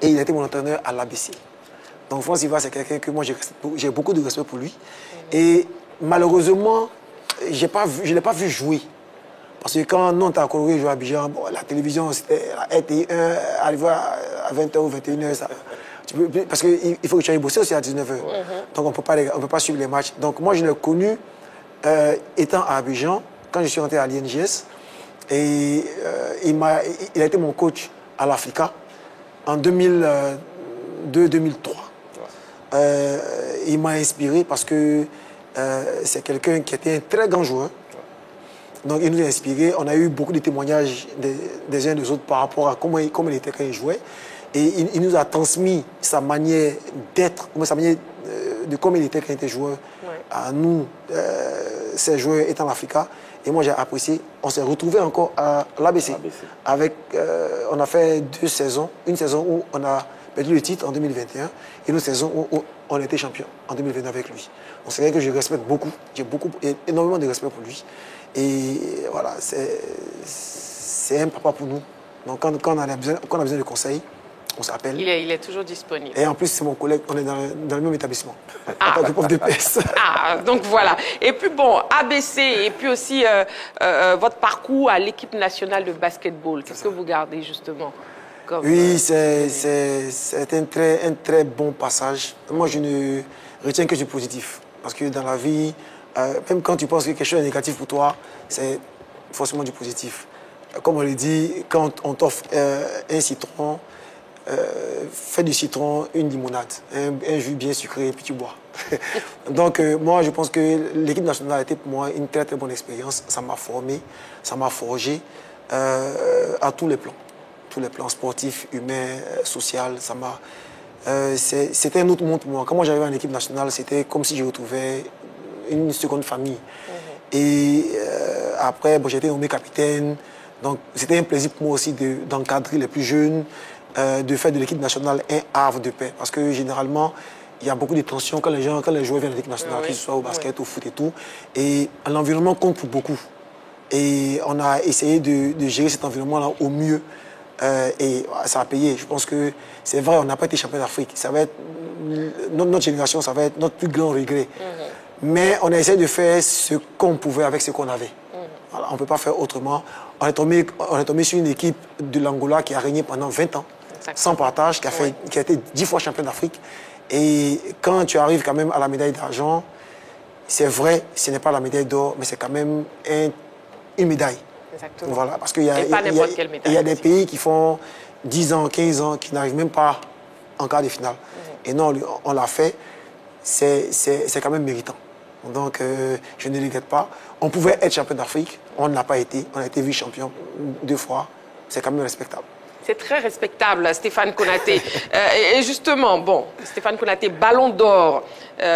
et il a été mon entraîneur à l'ABC. Donc Franck Silva, c'est quelqu'un que moi, j'ai beaucoup de respect pour lui. Et malheureusement, je ne l'ai pas vu jouer. Parce que quand nous, on t'a coloré jouer à Abidjan, la télévision, c'était à RT1, arrivé à 20h ou 21h. Ça, parce qu'il faut que tu ailles bosser aussi à 19h. Donc on ne peut pas suivre les matchs. Donc moi, je l'ai connu étant à Abidjan, quand je suis rentré à l'INGS. Et il a été mon coach à l'Africa en 2002-2003. Il m'a inspiré parce que c'est quelqu'un qui était un très grand joueur. Donc il nous a inspiré. On a eu beaucoup de témoignages des uns des autres par rapport à comment il était quand il jouait. Et il nous a transmis sa manière d'être, sa manière de comment il était quand il était joueur à nous, ces joueurs étant l'Africa. Et moi j'ai apprécié. On s'est retrouvés encore à l'ABC. On a fait 2 saisons. Une saison où on a perdu le titre en 2021 et une saison où on était champion en 2022 avec lui. Donc c'est quelqu'un que je respecte beaucoup. J'ai énormément de respect pour lui. Et voilà, c'est un papa pour nous. Donc quand on a besoin de conseils, on s'appelle. Il est toujours disponible. Et en plus, c'est mon collègue, on est dans le même établissement. En tant que prof de PS. Donc voilà. Et puis bon, ABC, et puis aussi votre parcours à l'équipe nationale de basketball. Qu'est-ce que vous gardez justement comme, oui, c'est un très bon passage. Moi, je ne retiens que du positif. Parce que dans la vie, même quand tu penses que quelque chose est négatif pour toi, c'est forcément du positif. Comme on le dit, quand on t'offre un citron, fais du citron une limonade, un jus bien sucré et puis tu bois. Donc moi je pense que l'équipe nationale a été pour moi une très très bonne expérience. Ça m'a formé, ça m'a forgé à tous les plans sportifs, humains, social. C'était un autre monde pour moi. Quand moi j'arrivais en équipe nationale, c'était comme si je retrouvais une seconde famille. Et après j'ai été nommé capitaine. Donc c'était un plaisir pour moi aussi d'encadrer les plus jeunes. De faire de l'équipe nationale un havre de paix. Parce que généralement, il y a beaucoup de tensions quand les joueurs viennent de l'équipe nationale, que ce soit au basket, au foot et tout. Et l'environnement compte pour beaucoup. Et on a essayé de gérer cet environnement-là au mieux. Et ça a payé. Je pense que c'est vrai, on n'a pas été champion d'Afrique. Ça va être notre génération, ça va être notre plus grand regret. Mais on a essayé de faire ce qu'on pouvait avec ce qu'on avait. Voilà, on ne peut pas faire autrement. On est tombé sur une équipe de l'Angola qui a régné pendant 20 ans. Sans partage, qui a été 10 fois champion d'Afrique. Et quand tu arrives quand même à la médaille d'argent, c'est vrai, ce n'est pas la médaille d'or, mais c'est quand même une médaille. Exactement. Voilà, parce qu'il y a des pays qui font 10 ans, 15 ans, qui n'arrivent même pas en quart de finale. Et non, on l'a fait, c'est quand même méritant. Donc, je ne regrette pas. On pouvait être champion d'Afrique, on ne l'a pas été. On a été vice-champion 2 fois. C'est quand même respectable. C'est très respectable, Stéphane Konaté. Et justement, bon, Stéphane Konaté, ballon d'or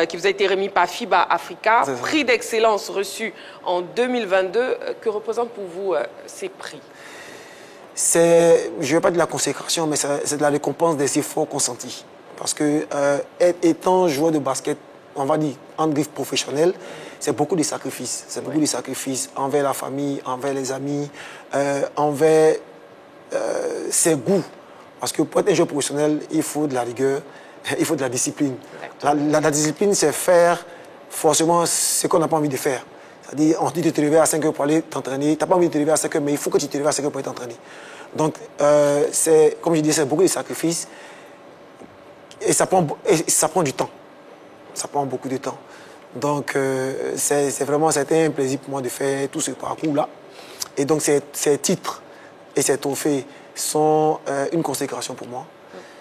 qui vous a été remis par FIBA Africa, prix d'excellence reçu en 2022. Que représentent pour vous ces prix? Je ne vais pas dire la consécration, mais c'est de la récompense des efforts consentis. Parce que étant joueur de basket, on va dire en griffe professionnelle, c'est beaucoup de sacrifices. C'est beaucoup de sacrifices envers la famille, envers les amis, envers ses goûts. Parce que pour être un joueur professionnel, il faut de la rigueur, il faut de la discipline. La discipline, c'est faire forcément ce qu'on n'a pas envie de faire. C'est-à-dire, on dit de te lever à 5 heures pour aller t'entraîner. Tu n'as pas envie de te lever à 5 heures, mais il faut que tu te leves à 5 heures pour aller t'entraîner. Donc, comme je dis, c'est beaucoup de sacrifices. Et ça prend du temps. Ça prend beaucoup de temps. Donc, c'était un plaisir pour moi de faire tout ce parcours-là. Et donc, ces titres et ces trophées sont une consécration pour moi.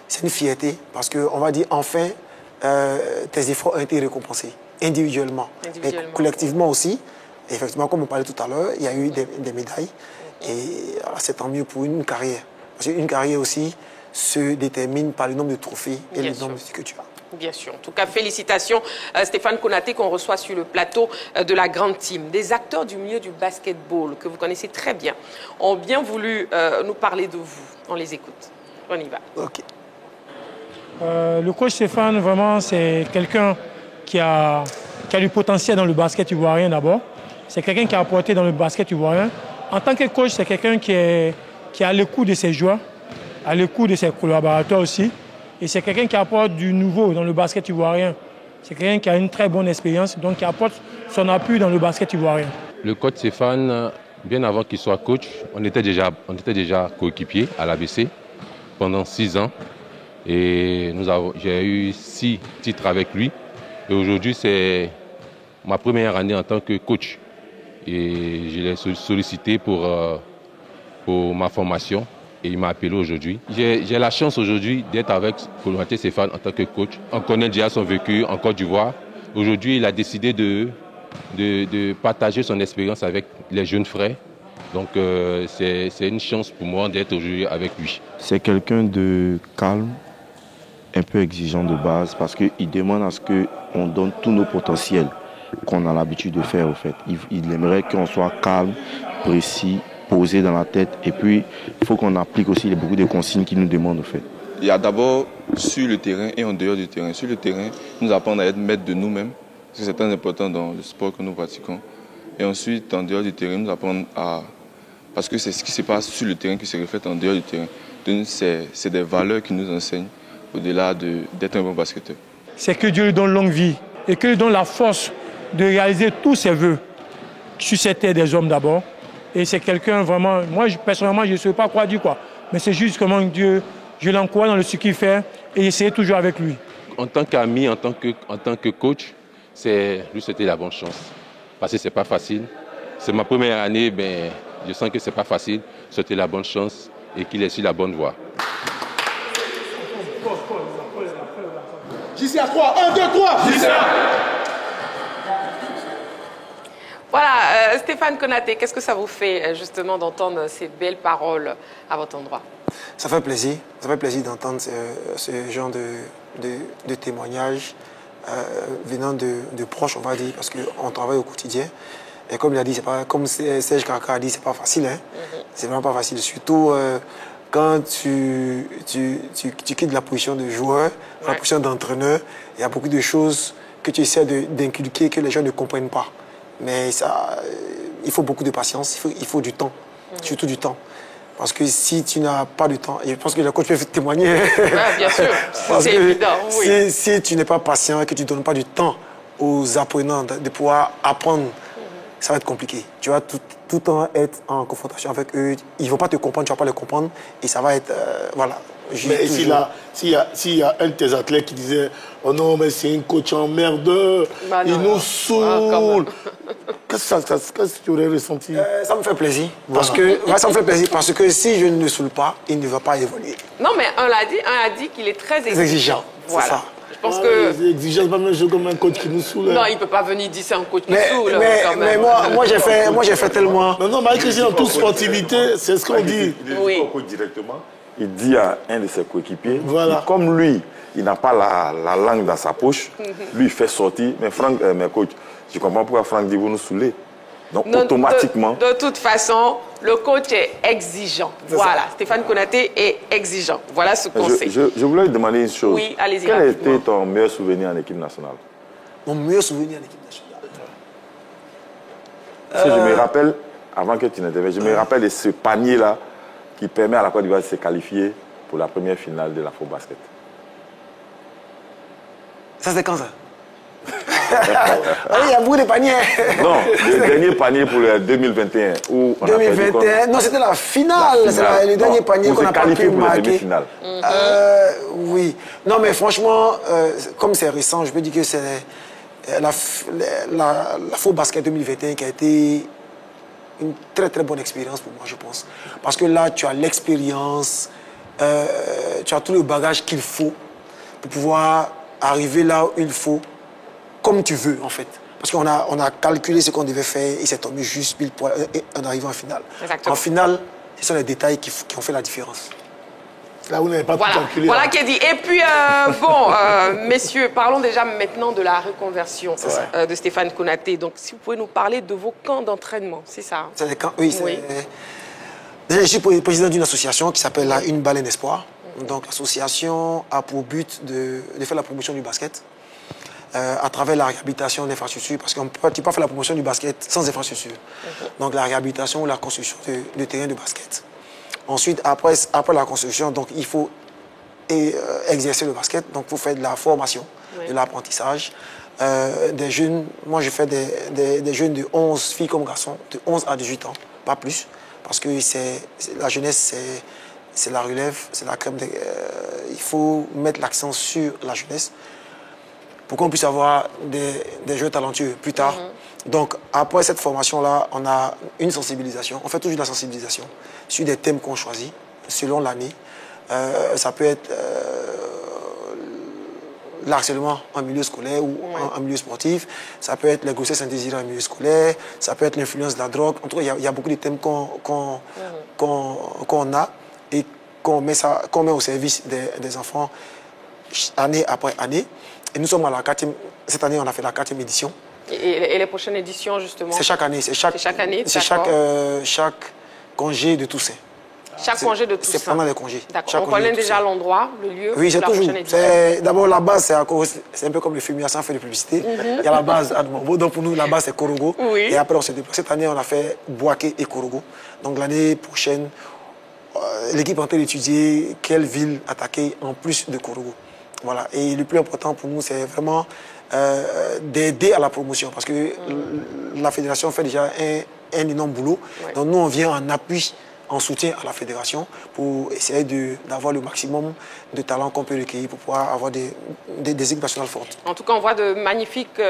C'est une fierté parce qu'on va dire, enfin, tes efforts ont été récompensés individuellement. Mais collectivement aussi. Et effectivement, comme on parlait tout à l'heure, il y a eu des médailles. Et c'est tant mieux pour une carrière. Parce qu'une carrière aussi se détermine par le nombre de trophées et le nombre que tu as. Bien sûr. En tout cas, félicitations Stéphane Konaté qu'on reçoit sur le plateau de la grande team. Des acteurs du milieu du basketball que vous connaissez très bien ont bien voulu nous parler de vous. On les écoute. On y va. Ok. Le coach Stéphane, vraiment, c'est quelqu'un qui a du potentiel dans le basket ivoirien d'abord. C'est quelqu'un qui a apporté dans le basket ivoirien. En tant que coach, c'est quelqu'un qui est à l'écoute de ses joueurs, à l'écoute de ses collaborateurs aussi. Et c'est quelqu'un qui apporte du nouveau dans le basket ivoirien. C'est quelqu'un qui a une très bonne expérience, donc qui apporte son appui dans le basket ivoirien. Le coach Stéphane, bien avant qu'il soit coach, on était déjà coéquipiers à l'ABC pendant 6 ans. Et j'ai eu 6 titres avec lui. Et aujourd'hui, c'est ma première année en tant que coach. Et je l'ai sollicité pour ma formation. Et il m'a appelé aujourd'hui. J'ai la chance aujourd'hui d'être avec Konaté Stéphane en tant que coach. On connaît déjà son vécu en Côte d'Ivoire. Aujourd'hui, il a décidé de partager son expérience avec les jeunes frères. Donc, c'est une chance pour moi d'être aujourd'hui avec lui. C'est quelqu'un de calme, un peu exigeant de base, parce qu'il demande à ce qu'on donne tous nos potentiels qu'on a l'habitude de faire, au fait. Il aimerait qu'on soit calme, précis, posé dans la tête. Et puis, il faut qu'on applique aussi beaucoup de consignes qu'il nous demande, au fait. Il y a d'abord sur le terrain et en dehors du terrain. Sur le terrain, nous apprendre à être maîtres de nous-mêmes, parce que c'est très important dans le sport que nous pratiquons. Et ensuite, en dehors du terrain, nous apprendre à... Parce que c'est ce qui se passe sur le terrain qui se reflète en dehors du terrain. Donc c'est des valeurs qui nous enseignent au-delà d'être un bon basketteur. C'est que Dieu lui donne longue vie et que lui donne la force de réaliser tous ses vœux sur cette terre des hommes d'abord. Et c'est quelqu'un vraiment, moi personnellement je ne sais pas quoi dire quoi, mais c'est juste comment Dieu, je l'encourage dans ce qu'il fait et essayer toujours avec lui. En tant qu'ami, en tant que coach, lui c'était la bonne chance. Parce que c'est pas facile. C'est ma première année, ben, je sens que c'est pas facile. C'était la bonne chance et qu'il est sur la bonne voie. JC à 3, 1, 2, 3 JC. Voilà, Stéphane Konaté, qu'est-ce que ça vous fait justement d'entendre ces belles paroles à votre endroit? Ça fait plaisir d'entendre ce genre de témoignages venant de proches, on va dire, parce qu'on travaille au quotidien. Et comme il a dit, c'est pas, comme Serge Kaka a dit, c'est pas facile, hein. C'est vraiment pas facile, surtout quand tu quittes la position de joueur, la position d'entraîneur, il y a beaucoup de choses que tu essaies d'inculquer que les gens ne comprennent pas. Mais ça, il faut beaucoup de patience, il faut du temps, surtout du temps. Parce que si tu n'as pas de temps, et je pense que le coach peut témoigner. Ouais, bien sûr, c'est évident. Oui. Si tu n'es pas patient et que tu ne donnes pas du temps aux apprenants de pouvoir apprendre, ça va être compliqué. Tu vas tout le temps être en confrontation avec eux. Ils ne vont pas te comprendre, tu ne vas pas les comprendre. Et ça va être... voilà. Mais s'il y a un de tes athlètes qui disait « Oh non, mais c'est un coach emmerdeur, bah il nous saoule. » Qu'est-ce que tu aurais ressenti? Ça me fait plaisir. Parce que, ça me fait plaisir parce que si je ne le saoule pas, il ne va pas évoluer. Non, mais un a dit qu'il est très exigeant. Voilà. C'est ça. Je pense que... C'est exigeant, c'est pas même chose comme un coach qui nous saoule. Non, il ne peut pas venir dire c'est un coach qui saoule. Mais moi j'ai fait tellement... Non, Marie-Christine, en toute sportivité, c'est ce qu'on dit. Oui. Directement. Il dit à un de ses coéquipiers, comme lui, il n'a pas la langue dans sa poche, lui, il fait sortir. Mais Franck, mes coachs, je comprends pourquoi Franck dit vous nous saoulez. Donc, automatiquement... De toute façon, le coach est exigeant. Voilà, Stéphane Konaté est exigeant. Voilà ce qu'on sait. Je voulais lui demander une chose. Oui, allez-y. Quel a été ton meilleur souvenir en équipe nationale? Mon meilleur souvenir en équipe nationale? Parce que je me rappelle, avant que tu n'interviennes, je me rappelle de ce panier-là qui permet à la Côte d'Ivoire de se qualifier pour la première finale de l'Afro-Basket. Ça, c'est quand ça? Il y a beaucoup de paniers. Non, le dernier panier pour le 2021. Où on 2021, non, c'était la finale. C'est le dernier panier qu'on a pas pu marquer. Oui. Non, mais franchement, comme c'est récent, je peux dire que c'est l'Afro-Basket 2021 qui a été une très très bonne expérience pour moi, je pense. Parce que là, tu as l'expérience, tu as tout le bagage qu'il faut pour pouvoir arriver là où il faut, comme tu veux, en fait. Parce qu'on a calculé ce qu'on devait faire et c'est tombé juste pile poil en arrivant en finale. Exactement. En finale, ce sont les détails qui ont fait la différence. Là où on n'avait pas tout calculé. Voilà qui est dit. Et puis, messieurs, parlons déjà maintenant de la reconversion de Stéphane Konaté. Donc, si vous pouvez nous parler de vos camps d'entraînement, c'est ça? C'est des camps, oui. Déjà, je suis président d'une association qui s'appelle la Une Baleine Espoir. Donc, l'association a pour but de faire la promotion du basket à travers la réhabilitation d'infrastructures, parce qu'on ne peut pas faire la promotion du basket sans infrastructure. Donc, la réhabilitation ou la construction de terrains de basket. Ensuite, après la construction, donc, il faut exercer le basket. Donc, il faut faire de la formation, de l'apprentissage. Des jeunes, moi, je fais des jeunes de 11 filles comme garçons, de 11 à 18 ans, pas plus. Parce que la jeunesse, c'est la relève, c'est la crème. Il faut mettre l'accent sur la jeunesse pour qu'on puisse avoir des jeunes talentueux plus tard. Donc, après cette formation-là, on a une sensibilisation. On fait toujours de la sensibilisation sur des thèmes qu'on choisit selon l'année. Ça peut être l'harcèlement en milieu scolaire ou en milieu sportif. Ça peut être les grossesses indésirées en milieu scolaire. Ça peut être l'influence de la drogue. En tout cas, il y a beaucoup de thèmes qu'on a et qu'on met au service des enfants année après année. Et nous sommes à la 4e... Cette année, on a fait la 4e édition. Et les prochaines éditions, justement? C'est chaque année. C'est chaque année? C'est chaque congé de Toussaint. Chaque congé de Toussaint. C'est pendant les congés. D'accord. On connaît déjà l'endroit, le lieu. Oui, j'ai toujours. D'abord, la base, c'est un peu comme le fumier, sans faire de publicité. Il y a la base à Admombo. Donc pour nous, la base, c'est Korogo. Oui. Et après, on s'est déplacé. Cette année, on a fait Bouaké et Korogo. Donc l'année prochaine, l'équipe est en train d'étudier quelle ville attaquer en plus de Korogo. Voilà. Et le plus important pour nous, c'est vraiment d'aider à la promotion. Parce que la fédération fait déjà un énorme boulot. Ouais. Donc nous, on vient en appui, en soutien à la fédération pour essayer d'avoir le maximum de talents qu'on peut recueillir pour pouvoir avoir des équipes nationales fortes. En tout cas, on voit de magnifiques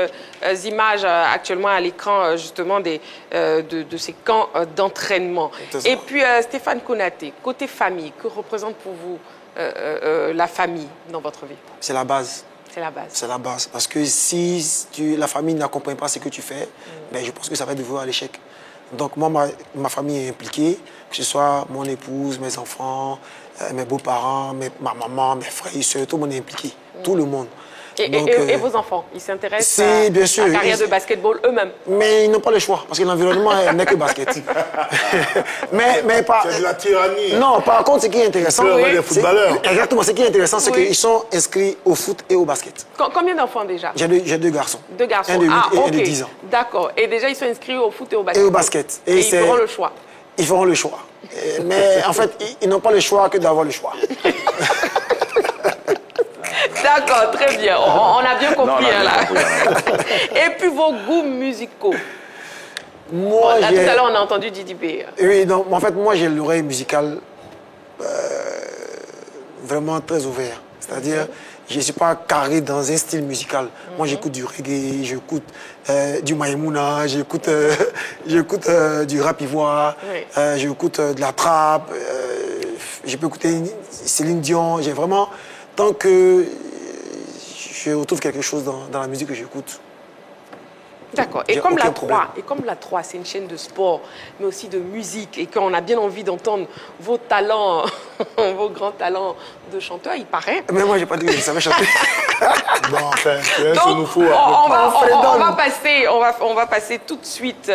images actuellement à l'écran, justement, de ces camps d'entraînement. Et puis, Stéphane Konaté, côté famille, que représente pour vous la famille dans votre vie? C'est la base. C'est la base. C'est la base. Parce que si la famille n'accompagne pas ce que tu fais, ben, je pense que ça va devenir à l'échec. Donc moi, ma famille est impliquée, que ce soit mon épouse, mes enfants, mes beaux-parents, ma maman, mes frères et soeurs, tout le monde est impliqué, tout le monde. Et vos enfants, ils s'intéressent bien sûr, à la carrière de basketball eux-mêmes? Mais ils n'ont pas le choix, parce que l'environnement n'est que basket. mais pas... C'est de la tyrannie. Non, par contre, ce qui est intéressant... des footballeurs. Exactement, ce qui est intéressant, c'est qu'ils sont inscrits au foot et au basket. Combien d'enfants déjà? J'ai deux garçons. Deux garçons. Un de 8 et okay. un de 10 ans. D'accord. Et déjà, ils sont inscrits au foot et au basket? Et au basket. Et ils feront le choix? Ils feront le choix. Mais en fait, ils n'ont pas le choix que d'avoir le choix. D'accord, très bien. On a bien compris. Là. Et puis vos goûts musicaux? Moi, tout à l'heure, on a entendu Didi B. Oui, donc, en fait, moi, j'ai l'oreille musicale vraiment très ouverte. C'est-à-dire, je ne suis pas carré dans un style musical. Moi, j'écoute du reggae, j'écoute du Maïmouna, j'écoute du rap ivoire, j'écoute de la trap, je peux écouter Céline Dion. J'ai vraiment... Tant que je retrouve quelque chose dans la musique que j'écoute. D'accord. Et comme la 3, c'est une chaîne de sport, mais aussi de musique, et qu'on a bien envie d'entendre vos talents, vos grands talents de chanteur, il paraît. Mais moi, j'ai pas dit que je savais chanter. Bon, enfin, donc, on va passer tout de suite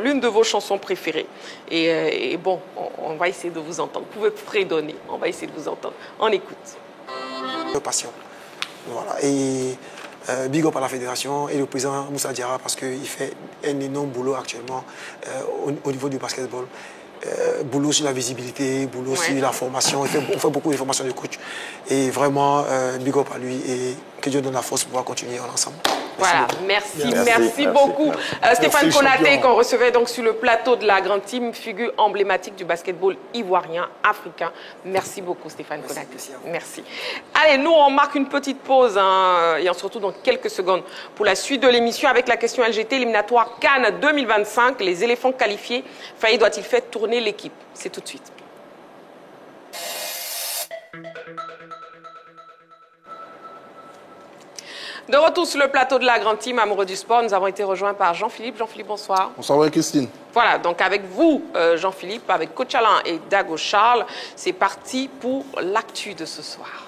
l'une de vos chansons préférées. Et bon, on va essayer de vous entendre. Vous pouvez fredonner. On va essayer de vous entendre. On écoute. Passion. Voilà. Et big up à la fédération et le président Moussa Diarra parce qu'il fait un énorme boulot actuellement au niveau du basketball. Boulot sur la visibilité, boulot sur la formation. On fait beaucoup de formations de coach. Et vraiment, big up à lui et que Dieu donne la force pour pouvoir continuer ensemble. Voilà, merci beaucoup. Stéphane Konaté, qu'on recevait donc sur le plateau de la Grande Team, figure emblématique du basketball ivoirien, africain. Merci beaucoup, Stéphane Konaté. Merci. Allez, nous, on marque une petite pause et on se retrouve dans quelques secondes pour la suite de l'émission avec la question LGT éliminatoire Cannes 2025. Les éléphants qualifiés, Faye doit-il faire tourner l'équipe? C'est tout de suite. De retour sur le plateau de la Grande Team Amoureux du sport, nous avons été rejoints par Jean-Philippe. Jean-Philippe, bonsoir. Bonsoir, Christine. Voilà, donc avec vous, Jean-Philippe, avec Coach Alain et Dago Charles, c'est parti pour l'actu de ce soir.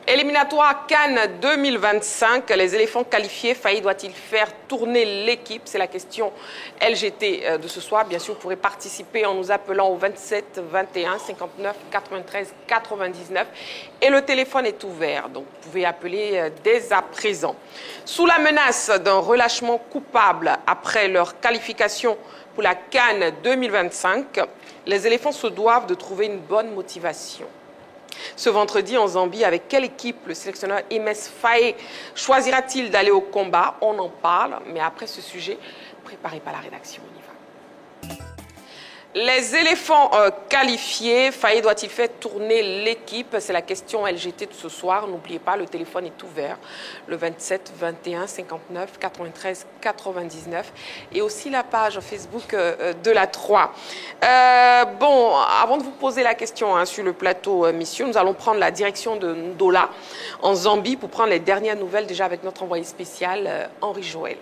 Éliminatoire Cannes 2025, les éléphants qualifiés, Faye doit-il faire tourner l'équipe? C'est la question LGT de ce soir. Bien sûr, vous pourrez participer en nous appelant au 27 21 59 93 99 et le téléphone est ouvert, donc vous pouvez appeler dès à présent. Sous la menace d'un relâchement coupable après leur qualification pour la Cannes 2025, les éléphants se doivent de trouver une bonne motivation. Ce vendredi en Zambie, avec quelle équipe le sélectionneur Emes Faye choisira-t-il d'aller au combat? On en parle, mais après ce sujet, préparé par la rédaction, on y va. Les éléphants qualifiés, Faye doit-il faire tourner l'équipe? C'est la question LGT de ce soir. N'oubliez pas, le téléphone est ouvert, le 27 21 59 93 99 et aussi la page Facebook de la 3. Bon, avant de vous poser la question sur le plateau, messieurs, nous allons prendre la direction de Ndola en Zambie pour prendre les dernières nouvelles déjà avec notre envoyé spécial Henri Joël.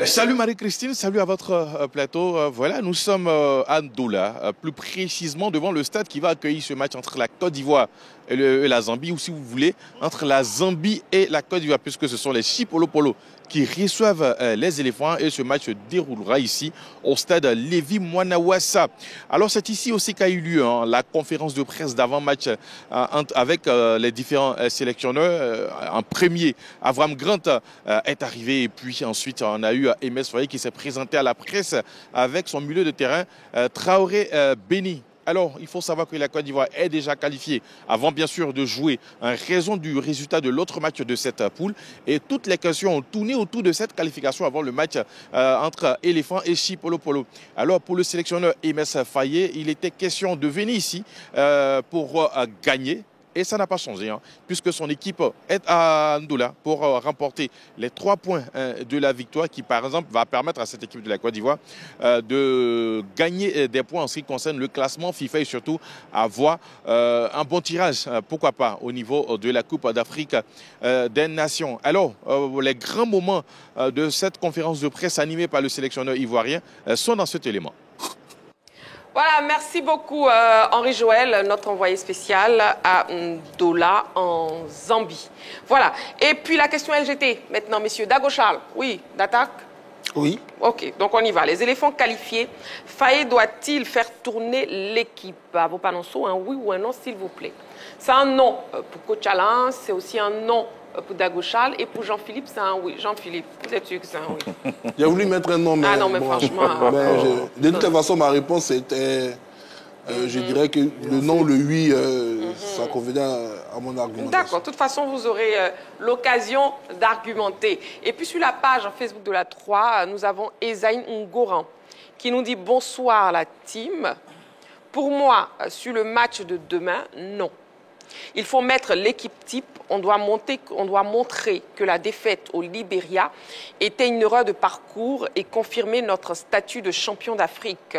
Salut Marie-Christine, salut à votre plateau. Voilà, nous sommes à Ndola, plus précisément devant le stade qui va accueillir ce match entre la Côte d'Ivoire et la Zambie, ou si vous voulez, entre la Zambie et la Côte d'Ivoire, puisque ce sont les Chipolo-Polo qui reçoivent les éléphants et ce match se déroulera ici au stade Lévi Mwanawasa. Alors c'est ici aussi qu'a eu lieu la conférence de presse d'avant-match avec les différents sélectionneurs. En premier, Avram Grant est arrivé et puis ensuite on a eu Emes Foye qui s'est présenté à la presse avec son milieu de terrain Traoré Béni. Alors, il faut savoir que la Côte d'Ivoire est déjà qualifiée avant bien sûr de jouer en raison du résultat de l'autre match de cette poule. Et toutes les questions ont tourné autour de cette qualification avant le match entre Éléphant et Chipolo-Polo. Alors, pour le sélectionneur Emes Foye, il était question de venir ici pour gagner. Et ça n'a pas changé, puisque son équipe est à Ndola pour remporter les 3 points de la victoire qui, par exemple, va permettre à cette équipe de la Côte d'Ivoire de gagner des points en ce qui concerne le classement FIFA et surtout avoir un bon tirage, pourquoi pas, au niveau de la Coupe d'Afrique des Nations. Alors, les grands moments de cette conférence de presse animée par le sélectionneur ivoirien sont dans cet élément. Voilà, merci beaucoup Henri Joël, notre envoyé spécial à Ndola en Zambie. Voilà, et puis la question LGT maintenant, messieurs. Dago Charles, oui, d'attaque? Oui. Ok, donc on y va. Les éléphants qualifiés, Faye doit-il faire tourner l'équipe? À vos panonceaux, un oui ou un non, s'il vous plaît. C'est un non pour Coach Alain, c'est aussi un non pour Dago Charles, et pour Jean-Philippe, c'est un oui. Jean-Philippe, vous êtes sûr que c'est un oui? J'ai voulu mettre un non, mais... Ah non, mais bon, franchement... de toute façon, ma réponse était... Je dirais que le non ou le oui, ça convenait à mon argumentation. D'accord, de toute façon, vous aurez l'occasion d'argumenter. Et puis sur la page Facebook de la 3, nous avons Esaïn Ngoran qui nous dit « Bonsoir la team. Pour moi, sur le match de demain, non. Il faut mettre l'équipe type. On doit montrer que la défaite au Libéria était une erreur de parcours et confirmer notre statut de champion d'Afrique.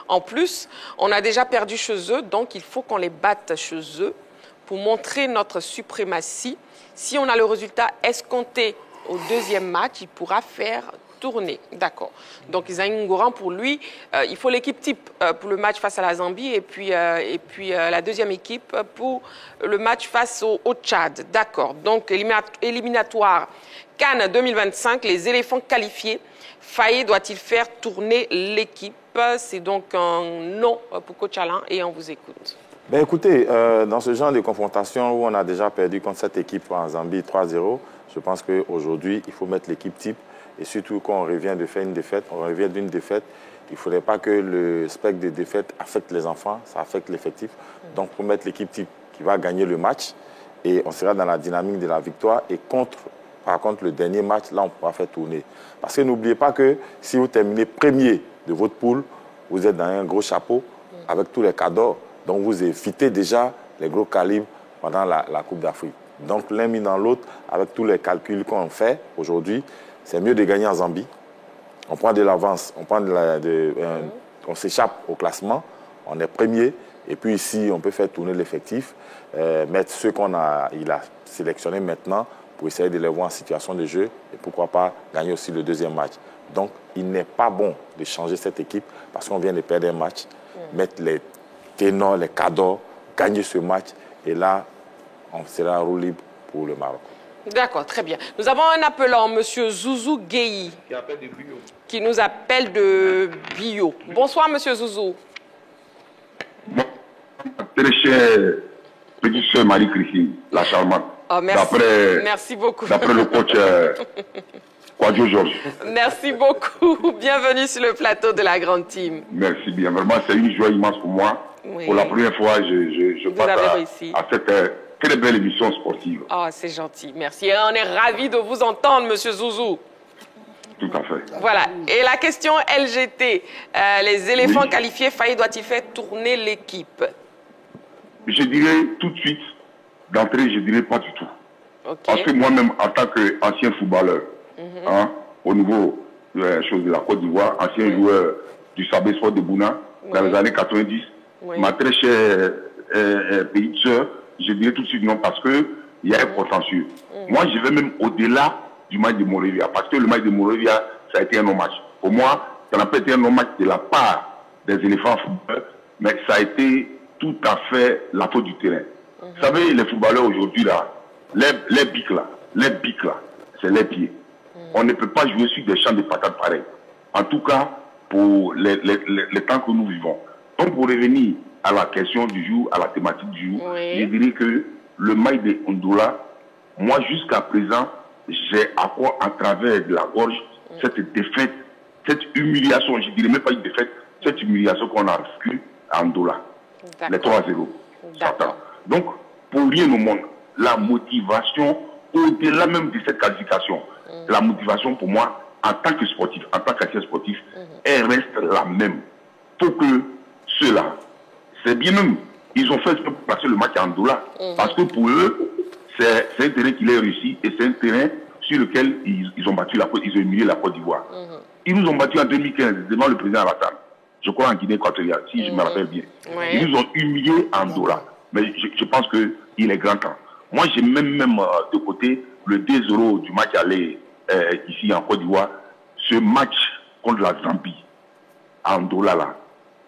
En plus, on a déjà perdu chez eux, donc il faut qu'on les batte chez eux pour montrer notre suprématie. Si on a le résultat escompté au deuxième match, il pourra faire tourner. D'accord. Donc, Isaïe Ngoran, pour lui, il faut l'équipe type pour le match face à la Zambie et puis la deuxième équipe pour le match face au Tchad. D'accord. Donc, éliminatoire CAN 2025, les éléphants qualifiés. Faye doit-il faire tourner l'équipe? C'est donc un non pour Coach Alain et on vous écoute. Ben écoutez, dans ce genre de confrontation où on a déjà perdu contre cette équipe en Zambie 3-0, je pense qu'aujourd'hui, il faut mettre l'équipe type. Et surtout, quand on revient de faire une défaite, il ne faudrait pas que le spectre de défaite affecte les enfants, ça affecte l'effectif. Donc, pour mettre l'équipe type qui va gagner le match, et on sera dans la dynamique de la victoire. Et par contre, le dernier match, là, on pourra faire tourner. Parce que n'oubliez pas que si vous terminez premier de votre poule, vous êtes dans un gros chapeau avec tous les cadeaux. Donc, vous évitez déjà les gros calibres pendant la Coupe d'Afrique. Donc, l'un mis dans l'autre, avec tous les calculs qu'on fait aujourd'hui, c'est mieux de gagner en Zambie. On prend de l'avance, on s'échappe au classement, on est premier. Et puis ici, on peut faire tourner l'effectif, mettre ceux il a sélectionnés maintenant pour essayer de les voir en situation de jeu et pourquoi pas gagner aussi le deuxième match. Donc, il n'est pas bon de changer cette équipe parce qu'on vient de perdre un match, mettre les ténors, les cadors, gagner ce match et là, on sera roue libre pour le Maroc. D'accord, très bien. Nous avons un appelant, M. Zouzou Gueye, qui nous appelle de Bio. Bonsoir, M. Zouzou. Très chère petite soeur Marie-Christine, la charmante. Oh, merci beaucoup. D'après le coach Kwadjo Georges. Merci beaucoup. Bienvenue sur le plateau de la grande team. Merci bien. Vraiment, c'est une joie immense pour moi. Oui. Pour la première fois, je passe à cette très belle émission sportive. Oh, c'est gentil. Merci. Et on est ravis de vous entendre, M. Zouzou. Tout à fait. Voilà. Et la question LGT, les éléphants qualifiés, Faye doit-il faire tourner l'équipe? Je dirais tout de suite, d'entrée, je dirais pas du tout. Okay. Parce que moi-même, en tant qu'ancien footballeur, au niveau de la Côte d'Ivoire, ancien joueur du Sabé Sport de Bouna, dans les années 90, ma très chère petite sœur, je dirais tout de suite non, parce qu'il y a un potentiel. Moi, je vais même au-delà du match de Moravia, parce que le match de Moravia, ça a été un non-match. Pour moi, ça n'a pas été un non-match de la part des éléphants footballeurs, mais ça a été tout à fait la faute du terrain. Vous savez, les footballeurs aujourd'hui, là, les bics là, c'est les pieds. On ne peut pas jouer sur des champs de patates pareils. En tout cas, pour les temps que nous vivons. Donc, pour revenir à la question du jour, à la thématique du jour, je dirais que le match de Ndola, moi, jusqu'à présent, j'ai à quoi, à travers de la gorge, cette défaite, cette humiliation, je dirais même pas une défaite, cette humiliation qu'on a vécue à Ndola. Les 3-0. Donc, pour rien au monde, la motivation, au-delà même de cette qualification, la motivation pour moi, en tant que sportif, en tant qu'acteur sportif, elle reste la même. Faut que ceux-là, c'est bien même, ils ont fait pour passer le match à Ndola. Parce que pour eux, c'est un terrain qui est réussi et c'est un terrain sur lequel ils ont battu la Côte, ils ont humilié la Côte d'Ivoire. Ils nous ont battu en 2015 devant le président Alassane. Je crois en Guinée équatoriale, si je me rappelle bien. Ils nous ont humiliés en Ndola. Mais je pense qu'il est grand temps. Moi, j'ai même de côté le 2-0 du match aller ici en Côte d'Ivoire. Ce match contre la Zambie, à Ndola, là,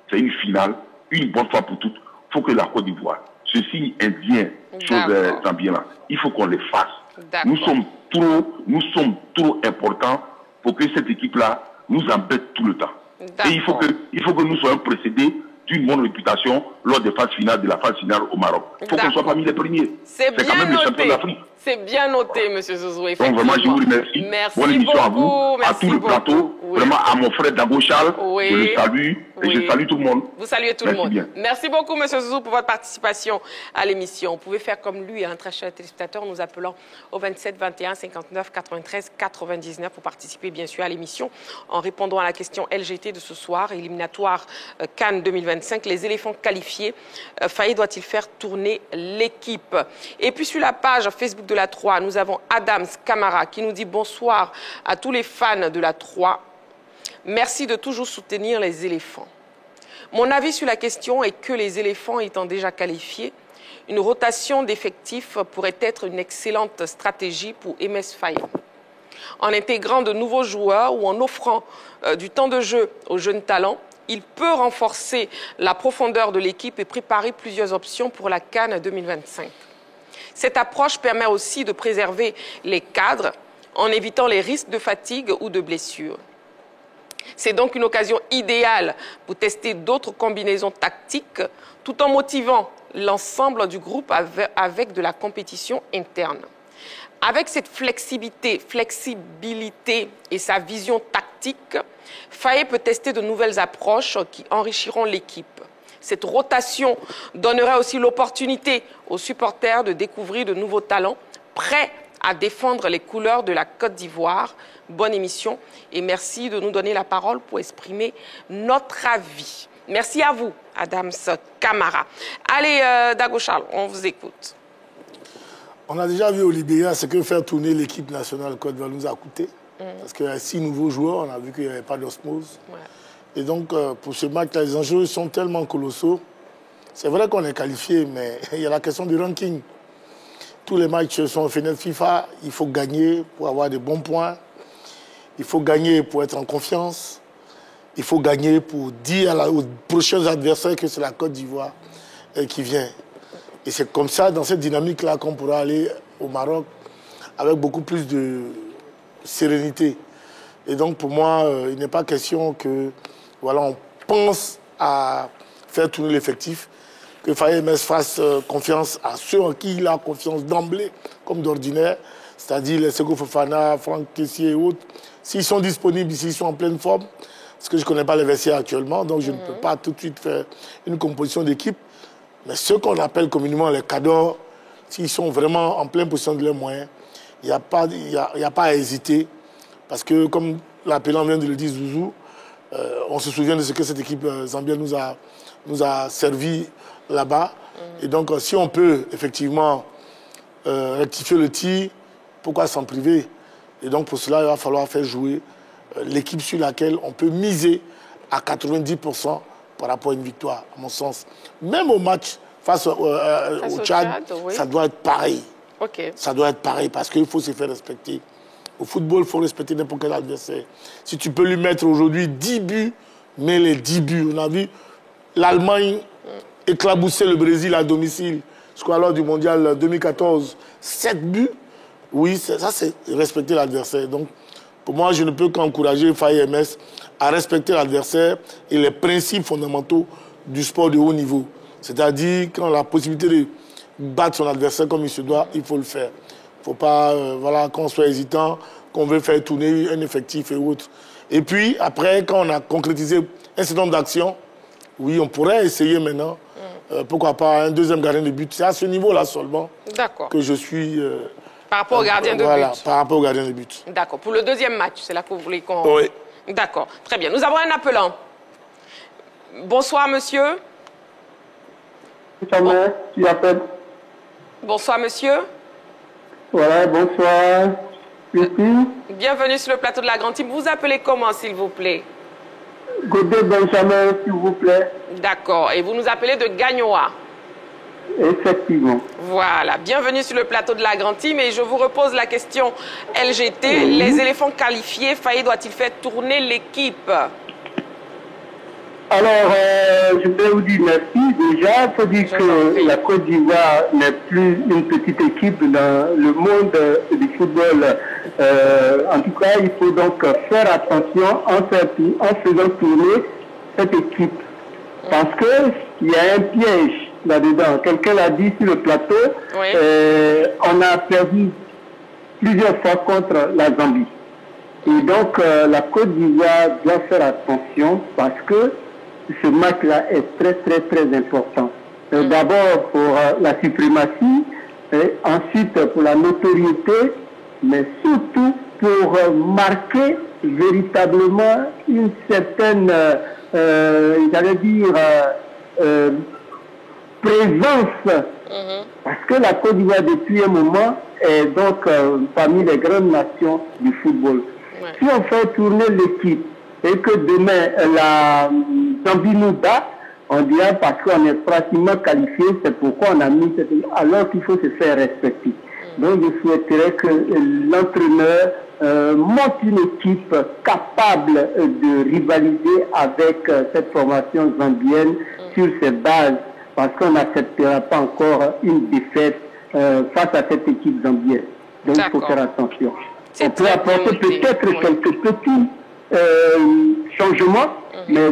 c'est une finale, une bonne fois pour toutes. Il faut que la Côte d'Ivoire, ce signe indien, chose zambien là, il faut qu'on les fasse. Nous sommes trop importants pour que cette équipe-là nous embête tout le temps. Et il faut que nous soyons précédés d'une bonne réputation lors des phases finales de la phase finale au Maroc. Il faut qu'on soit parmi les premiers. C'est quand même le champion d'Afrique. C'est bien noté, M. Zouzou. Donc vraiment, je vous remercie. Bonne émission à vous, à tout le plateau. Vraiment à mon frère Dago Charles. Je le salue et je salue tout le monde. Vous saluez tout le monde. Bien. Merci beaucoup, M. Zouzou, pour votre participation à l'émission. Vous pouvez faire comme lui, très cher téléspectateur, nous appelant au 27 21 59 93 99 pour participer, bien sûr, à l'émission en répondant à la question LGT de ce soir, éliminatoire Cannes 2025. Les éléphants qualifiés, Faye doit-il faire tourner l'équipe? Et puis sur la page Facebook de la 3, nous avons Adams Camara qui nous dit bonsoir à tous les fans de la 3. Merci de toujours soutenir les éléphants. Mon avis sur la question est que les éléphants étant déjà qualifiés, une rotation d'effectifs pourrait être une excellente stratégie pour MS Faye. En intégrant de nouveaux joueurs ou en offrant du temps de jeu aux jeunes talents, il peut renforcer la profondeur de l'équipe et préparer plusieurs options pour la Cannes 2025. Cette approche permet aussi de préserver les cadres en évitant les risques de fatigue ou de blessure. C'est donc une occasion idéale pour tester d'autres combinaisons tactiques tout en motivant l'ensemble du groupe avec de la compétition interne. Avec cette flexibilité et sa vision tactique, Faye peut tester de nouvelles approches qui enrichiront l'équipe. Cette rotation donnera aussi l'opportunité aux supporters de découvrir de nouveaux talents prêts à défendre les couleurs de la Côte d'Ivoire. Bonne émission et merci de nous donner la parole pour exprimer notre avis. Merci à vous, Adams Camara. Allez, Dago Charles, on vous écoute. On a déjà vu au Libéria ce que faire tourner l'équipe nationale Côte d'Ivoire nous a coûté. Parce qu'il y a 6 nouveaux joueurs, on a vu qu'il n'y avait pas d'osmose. Et donc, pour ce match, les enjeux sont tellement colossaux. C'est vrai qu'on est qualifié, mais il y a la question du ranking. Tous les matchs sont en fenêtre FIFA. Il faut gagner pour avoir de bons points. Il faut gagner pour être en confiance. Il faut gagner pour dire aux prochains adversaires que c'est la Côte d'Ivoire qui vient. Et c'est comme ça, dans cette dynamique-là, qu'on pourra aller au Maroc avec beaucoup plus de sérénité. Et donc, pour moi, il n'est pas question que, voilà, on pense à faire tourner l'effectif, que Faye MS fasse confiance à ceux en qui il a confiance d'emblée, comme d'ordinaire, c'est-à-dire les Seko Fofana, Franck Kessié et autres. S'ils sont disponibles, s'ils sont en pleine forme, parce que je ne connais pas les vestiaires actuellement, donc je ne peux pas tout de suite faire une composition d'équipe. Mais ceux qu'on appelle communément les cadors, s'ils sont vraiment en pleine position de leurs moyens, il n'y a pas à hésiter. Parce que, comme l'appelant vient de le dire, Zouzou, on se souvient de ce que cette équipe zambienne nous a servi là-bas. Et donc, si on peut effectivement rectifier le tir, pourquoi s'en priver? Et donc, pour cela, il va falloir faire jouer l'équipe sur laquelle on peut miser à 90% par rapport à une victoire, à mon sens. Même au match face au Tchad, ça doit être pareil. Ça doit être pareil parce qu'il faut se faire respecter Au football, il faut respecter n'importe quel adversaire. Si tu peux lui mettre aujourd'hui 10 buts, mets les 10 buts. On a vu l'Allemagne éclabousser le Brésil à domicile. Je crois lors du mondial 2014, 7 buts. Oui, ça c'est respecter l'adversaire. Donc, pour moi, je ne peux qu'encourager Faye MS à respecter l'adversaire et les principes fondamentaux du sport de haut niveau. C'est-à-dire, quand on a la possibilité de battre son adversaire comme il se doit, il faut le faire. Il ne faut pas qu'on soit hésitant, qu'on veut faire tourner un effectif et autres. Et puis, après, quand on a concrétisé un certain nombre d'actions, oui, on pourrait essayer maintenant, pourquoi pas, un deuxième gardien de but. C'est à ce niveau-là seulement que je suis... par rapport au gardien de but. Voilà, par rapport au gardien de but. D'accord. Pour le deuxième match, c'est là que vous voulez qu'on... Oui. D'accord. Très bien. Nous avons un appelant. Bonsoir, monsieur. Tu appelles. Bonsoir, monsieur. Voilà, bonsoir. Bienvenue sur le plateau de la Grande Team. Vous appelez comment, s'il vous plaît? Godé Benjamin, s'il vous plaît. D'accord. Et vous nous appelez de Gagnoa? Effectivement. Voilà. Bienvenue sur le plateau de la Grande Team. Et je vous repose la question LGT. Oui. Les éléphants qualifiés, Faye doit-il faire tourner l'équipe? Alors, je vais vous dire merci. Déjà, il faut dire que la Côte d'Ivoire n'est plus une petite équipe dans le monde du football. En tout cas, il faut donc faire attention en faisant tourner cette équipe. Parce qu'il y a un piège là-dedans. Quelqu'un l'a dit sur le plateau. Oui. On a perdu plusieurs fois contre la Zambie. Et donc, la Côte d'Ivoire doit faire attention parce que ce match-là est très, très, très important. D'abord pour la suprématie, et ensuite pour la notoriété, mais surtout pour marquer véritablement une certaine, j'allais dire, présence. Parce que la Côte d'Ivoire, depuis un moment, est donc parmi les grandes nations du football. Ouais. Si on fait tourner l'équipe, et que demain, la Zambie nous bat, on dira parce qu'on est pratiquement qualifié, c'est pourquoi on a mis cette... Alors qu'il faut se faire respecter. Donc je souhaiterais que l'entraîneur monte une équipe capable de rivaliser avec cette formation zambienne sur ses bases, parce qu'on n'acceptera pas encore une défaite face à cette équipe zambienne. Donc il faut faire attention. On peut apporter peut-être quelques petits changement, mais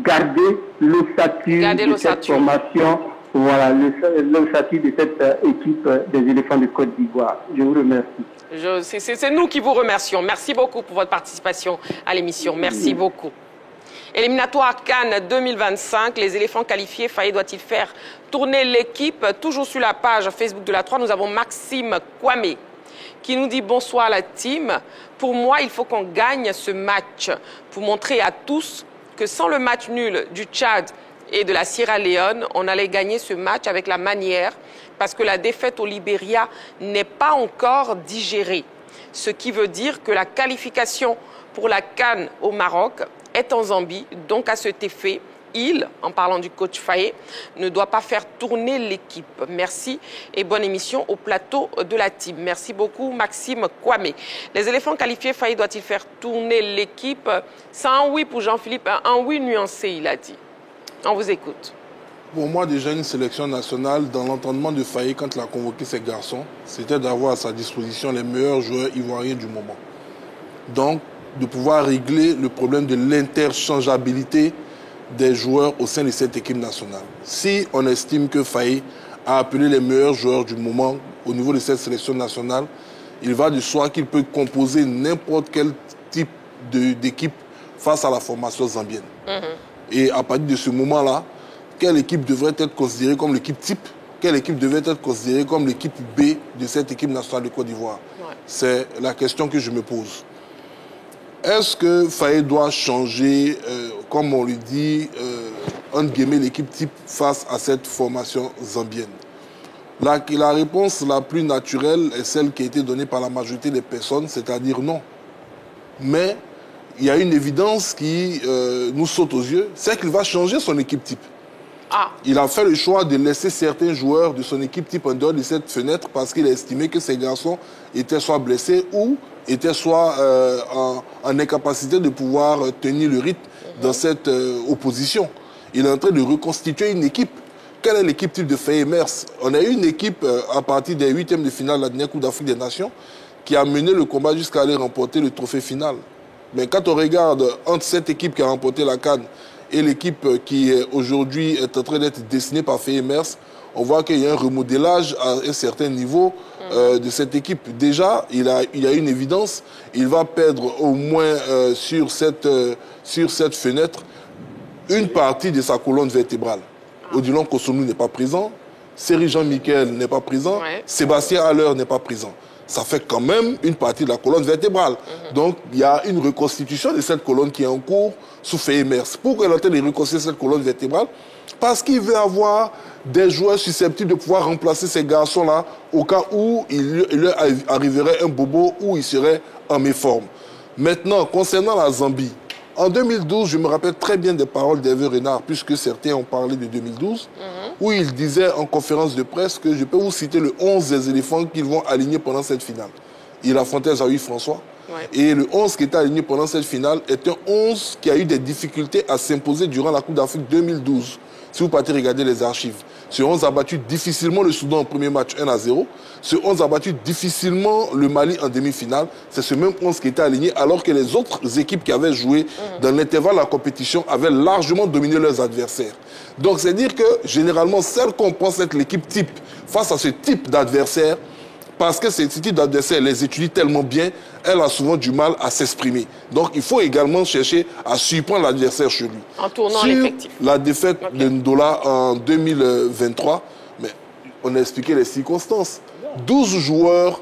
garder l'ossature de cette formation, voilà, l'ossature de cette équipe des éléphants de Côte d'Ivoire. Je vous remercie. C'est nous qui vous remercions. Merci beaucoup pour votre participation à l'émission. Merci beaucoup. Éliminatoire Cannes 2025, les éléphants qualifiés, Faye doit-il faire tourner l'équipe? Toujours sur la page Facebook de la 3, nous avons Maxime Kwame qui nous dit bonsoir la team. Pour moi, il faut qu'on gagne ce match pour montrer à tous que sans le match nul du Tchad et de la Sierra Leone, on allait gagner ce match avec la manière parce que la défaite au Libéria n'est pas encore digérée. Ce qui veut dire que la qualification pour la CAN au Maroc est en Zambie. Donc à cet effet, il, en parlant du coach Faye, ne doit pas faire tourner l'équipe. Merci et bonne émission au plateau de la team. Merci beaucoup Maxime Kwame. Les éléphants qualifiés, Faye doit-il faire tourner l'équipe? C'est un oui pour Jean-Philippe, un oui nuancé, il a dit. On vous écoute. Pour moi, déjà, une sélection nationale, dans l'entendement de Faye, quand il a convoqué ces garçons, c'était d'avoir à sa disposition les meilleurs joueurs ivoiriens du moment. Donc, de pouvoir régler le problème de l'interchangeabilité des joueurs au sein de cette équipe nationale. Si on estime que Faye a appelé les meilleurs joueurs du moment au niveau de cette sélection nationale, il va de soi qu'il peut composer n'importe quel type d'équipe face à la formation zambienne. Et à partir de ce moment-là, quelle équipe devrait être considérée comme l'équipe type? Quelle équipe devrait être considérée comme l'équipe B de cette équipe nationale de Côte d'Ivoire? C'est la question que je me pose. Est-ce que Faye doit changer, comme on le dit, entre guillemets, l'équipe type face à cette formation zambienne? La réponse la plus naturelle est celle qui a été donnée par la majorité des personnes, c'est-à-dire non. Mais il y a une évidence qui nous saute aux yeux, c'est qu'il va changer son équipe type. Il a fait le choix de laisser certains joueurs de son équipe type en dehors de cette fenêtre parce qu'il a estimé que ces garçons étaient soit blessés ou étaient soit en incapacité de pouvoir tenir le rythme dans cette opposition. Il est en train de reconstituer une équipe. Quelle est l'équipe type de Faye-Mers? On a eu une équipe à partir des 8e de finale de la dernière Coupe d'Afrique des Nations qui a mené le combat jusqu'à aller remporter le trophée final. Mais quand on regarde entre cette équipe qui a remporté la CAN et l'équipe qui aujourd'hui est en train d'être dessinée par Faye-Mers, on voit qu'il y a un remodelage à un certain niveau de cette équipe. Déjà, il y a une évidence, il va perdre au moins sur cette fenêtre une partie de sa colonne vertébrale. Odilon Kosunu n'est pas présent, Seri Jean-Michel n'est pas présent, Sébastien Haller n'est pas présent. Ça fait quand même une partie de la colonne vertébrale. Donc, il y a une reconstitution de cette colonne qui est en cours sous Faye-Mers. Pourquoi il est en train de reconstituer cette colonne vertébrale? Parce qu'il veut avoir des joueurs susceptibles de pouvoir remplacer ces garçons-là au cas où il leur arriverait un bobo ou il serait en méforme. Maintenant, concernant la Zambie, en 2012, je me rappelle très bien des paroles d'Hervé Renard, puisque certains ont parlé de 2012, où il disait en conférence de presse que je peux vous citer le 11 des éléphants qu'ils vont aligner pendant cette finale. Il affrontait Zawi François. Et le 11 qui était aligné pendant cette finale est un 11 qui a eu des difficultés à s'imposer durant la Coupe d'Afrique 2012. Si vous partez regarder les archives, ce 11 a battu difficilement le Soudan en premier match 1-0. Ce 11 a battu difficilement le Mali en demi-finale. C'est ce même 11 qui était aligné alors que les autres équipes qui avaient joué dans l'intervalle de la compétition avaient largement dominé leurs adversaires. Donc c'est dire que généralement, celle qu'on pense être l'équipe type face à ce type d'adversaire, parce que ce type d'adversaire les étudie tellement bien, elle a souvent du mal à s'exprimer. Donc il faut également chercher à surprendre l'adversaire chez lui. En tournant l'effectif. La défaite de Ndola en 2023, mais on a expliqué les circonstances. 12 joueurs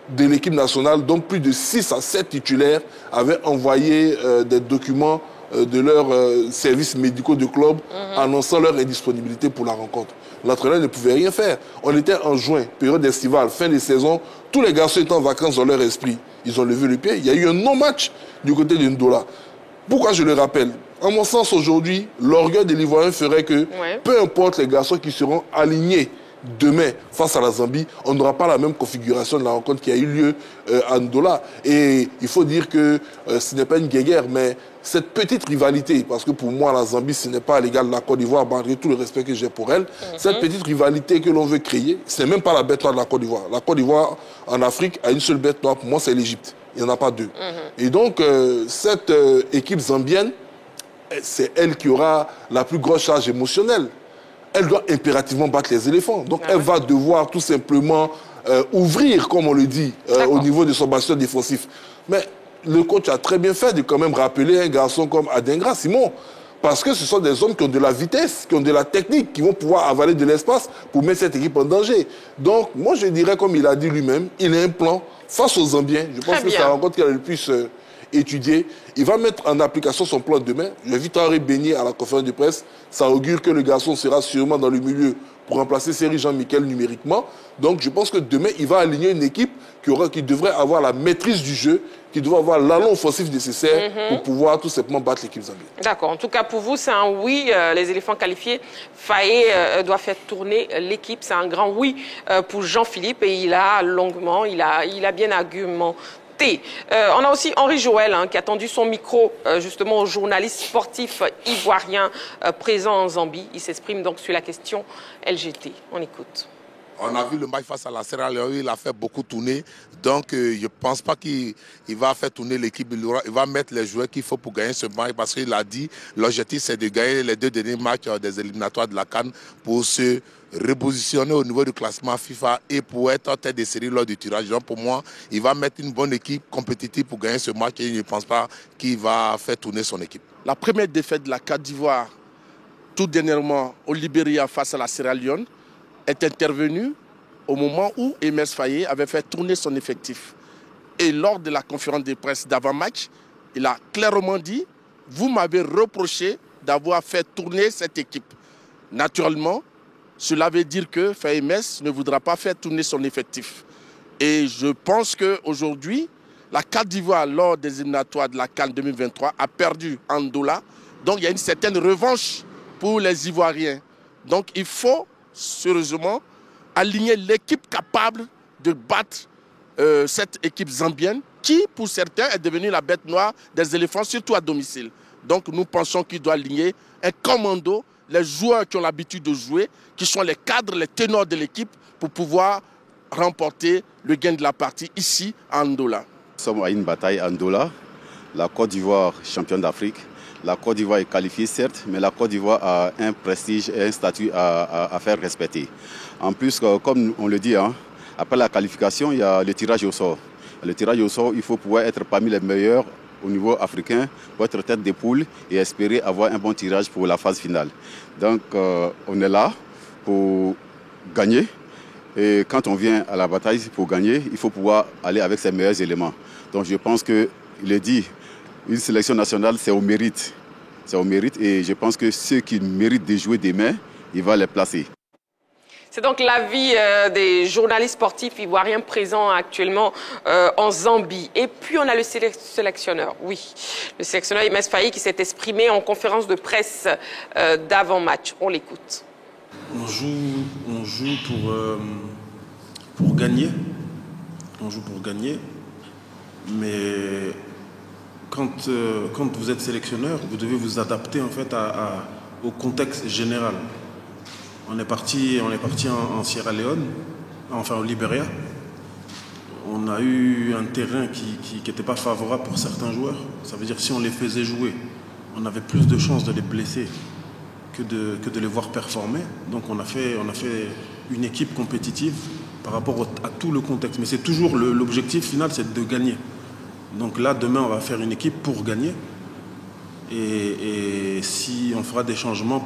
de l'équipe nationale, dont plus de 6 à 7 titulaires, avaient envoyé des documents de leurs services médicaux de club annonçant leur indisponibilité pour la rencontre. L'entraîneur ne pouvait rien faire. On était en juin, période estivale, fin de saison. Tous les garçons étaient en vacances dans leur esprit. Ils ont levé le pied. Il y a eu un non-match du côté de Ndola. Pourquoi je le rappelle? À mon sens, aujourd'hui, l'orgueil de l'Ivoirien ferait que, peu importe les garçons qui seront alignés demain face à la Zambie, on n'aura pas la même configuration de la rencontre qui a eu lieu à Ndola. Et il faut dire que ce n'est pas une guéguerre, mais cette petite rivalité, parce que pour moi la Zambie ce n'est pas à l'égal de la Côte d'Ivoire, malgré tout le respect que j'ai pour elle, cette petite rivalité que l'on veut créer, ce n'est même pas la bête noire de la Côte d'Ivoire. La Côte d'Ivoire en Afrique a une seule bête noire, pour moi c'est l'Égypte. Il n'y en a pas deux. Et donc cette équipe zambienne, c'est elle qui aura la plus grosse charge émotionnelle. Elle doit impérativement battre les éléphants. Donc elle va devoir tout simplement ouvrir, comme on le dit, au niveau de son bastion défensif. Mais le coach a très bien fait de quand même rappeler un garçon comme Adingra Simon. Parce que ce sont des hommes qui ont de la vitesse, qui ont de la technique, qui vont pouvoir avaler de l'espace pour mettre cette équipe en danger. Donc moi je dirais, comme il a dit lui-même, il a un plan face aux Zambiens. Je pense que c'est la rencontre qu'il a le plus étudié. Il va mettre en application son plan demain. Je vis Traoré Beignet à la conférence de presse. Ça augure que le garçon sera sûrement dans le milieu pour remplacer Seri Jean-Michel numériquement. Donc je pense que demain, il va aligner une équipe qui devrait avoir la maîtrise du jeu, qui devrait avoir l'allant offensif nécessaire pour pouvoir tout simplement battre l'équipe zambienne. D'accord. En tout cas, pour vous, c'est un oui. Les éléphants qualifiés, Faye doit faire tourner l'équipe. C'est un grand oui pour Jean-Philippe et il a longuement, il a bien argumenté. On a aussi Henri Joël qui a tendu son micro justement aux journalistes sportifs ivoiriens présents en Zambie. Il s'exprime donc sur la question LGT. On écoute. On a vu le match face à la Sierra Leone, il a fait beaucoup tourner. Donc je ne pense pas qu'il va faire tourner l'équipe. Il va mettre les joueurs qu'il faut pour gagner ce match parce qu'il a dit l'objectif c'est de gagner les 2 derniers matchs des éliminatoires de la CAN pour se repositionner au niveau du classement FIFA et pour être en tête de série lors du tirage. Donc pour moi, il va mettre une bonne équipe compétitive pour gagner ce match et je ne pense pas qu'il va faire tourner son équipe. La première défaite de la Côte d'Ivoire, tout dernièrement au Libéria face à la Sierra Leone, est intervenu au moment où Emers Faye avait fait tourner son effectif. Et lors de la conférence de presse d'avant-match, il a clairement dit « Vous m'avez reproché d'avoir fait tourner cette équipe. » Naturellement, cela veut dire que Faye Emers ne voudra pas faire tourner son effectif. Et je pense qu'aujourd'hui, la Côte d'Ivoire, lors des éliminatoires de la CAN 2023, a perdu en Ndola. Donc il y a une certaine revanche pour les Ivoiriens. Donc il faut sérieusement aligner l'équipe capable de battre cette équipe zambienne qui, pour certains, est devenue la bête noire des éléphants, surtout à domicile. Donc nous pensons qu'il doit aligner un commando, les joueurs qui ont l'habitude de jouer, qui sont les cadres, les ténors de l'équipe, pour pouvoir remporter le gain de la partie ici, à Ndola. Nous sommes à une bataille à Ndola. La Côte d'Ivoire, championne d'Afrique. La Côte d'Ivoire est qualifiée, certes, mais la Côte d'Ivoire a un prestige et un statut à faire respecter. En plus, comme on le dit, hein, après la qualification, il y a le tirage au sort. Le tirage au sort, il faut pouvoir être parmi les meilleurs au niveau africain pour être tête de poule et espérer avoir un bon tirage pour la phase finale. Donc, on est là pour gagner. Et quand on vient à la bataille pour gagner, il faut pouvoir aller avec ses meilleurs éléments. Donc, je pense qu'il est dit, une sélection nationale, c'est au mérite. C'est au mérite et je pense que ceux qui méritent de jouer demain, il va les placer. C'est donc l'avis des journalistes sportifs ivoiriens présents actuellement en Zambie. Et puis on a le sélectionneur, oui. Le sélectionneur Imès Faye qui s'est exprimé en conférence de presse d'avant-match. On l'écoute. On joue pour gagner. On joue pour gagner. Mais quand vous êtes sélectionneur, vous devez vous adapter en fait au contexte général. On est parti en Sierra Leone, enfin au Libéria. On a eu un terrain qui n'était pas favorable pour certains joueurs. Ça veut dire que si on les faisait jouer, on avait plus de chances de les blesser que de les voir performer. Donc on a fait une équipe compétitive par rapport à tout le contexte. Mais c'est toujours l'objectif final, c'est de gagner. Donc là, demain, on va faire une équipe pour gagner. Et si on fera des changements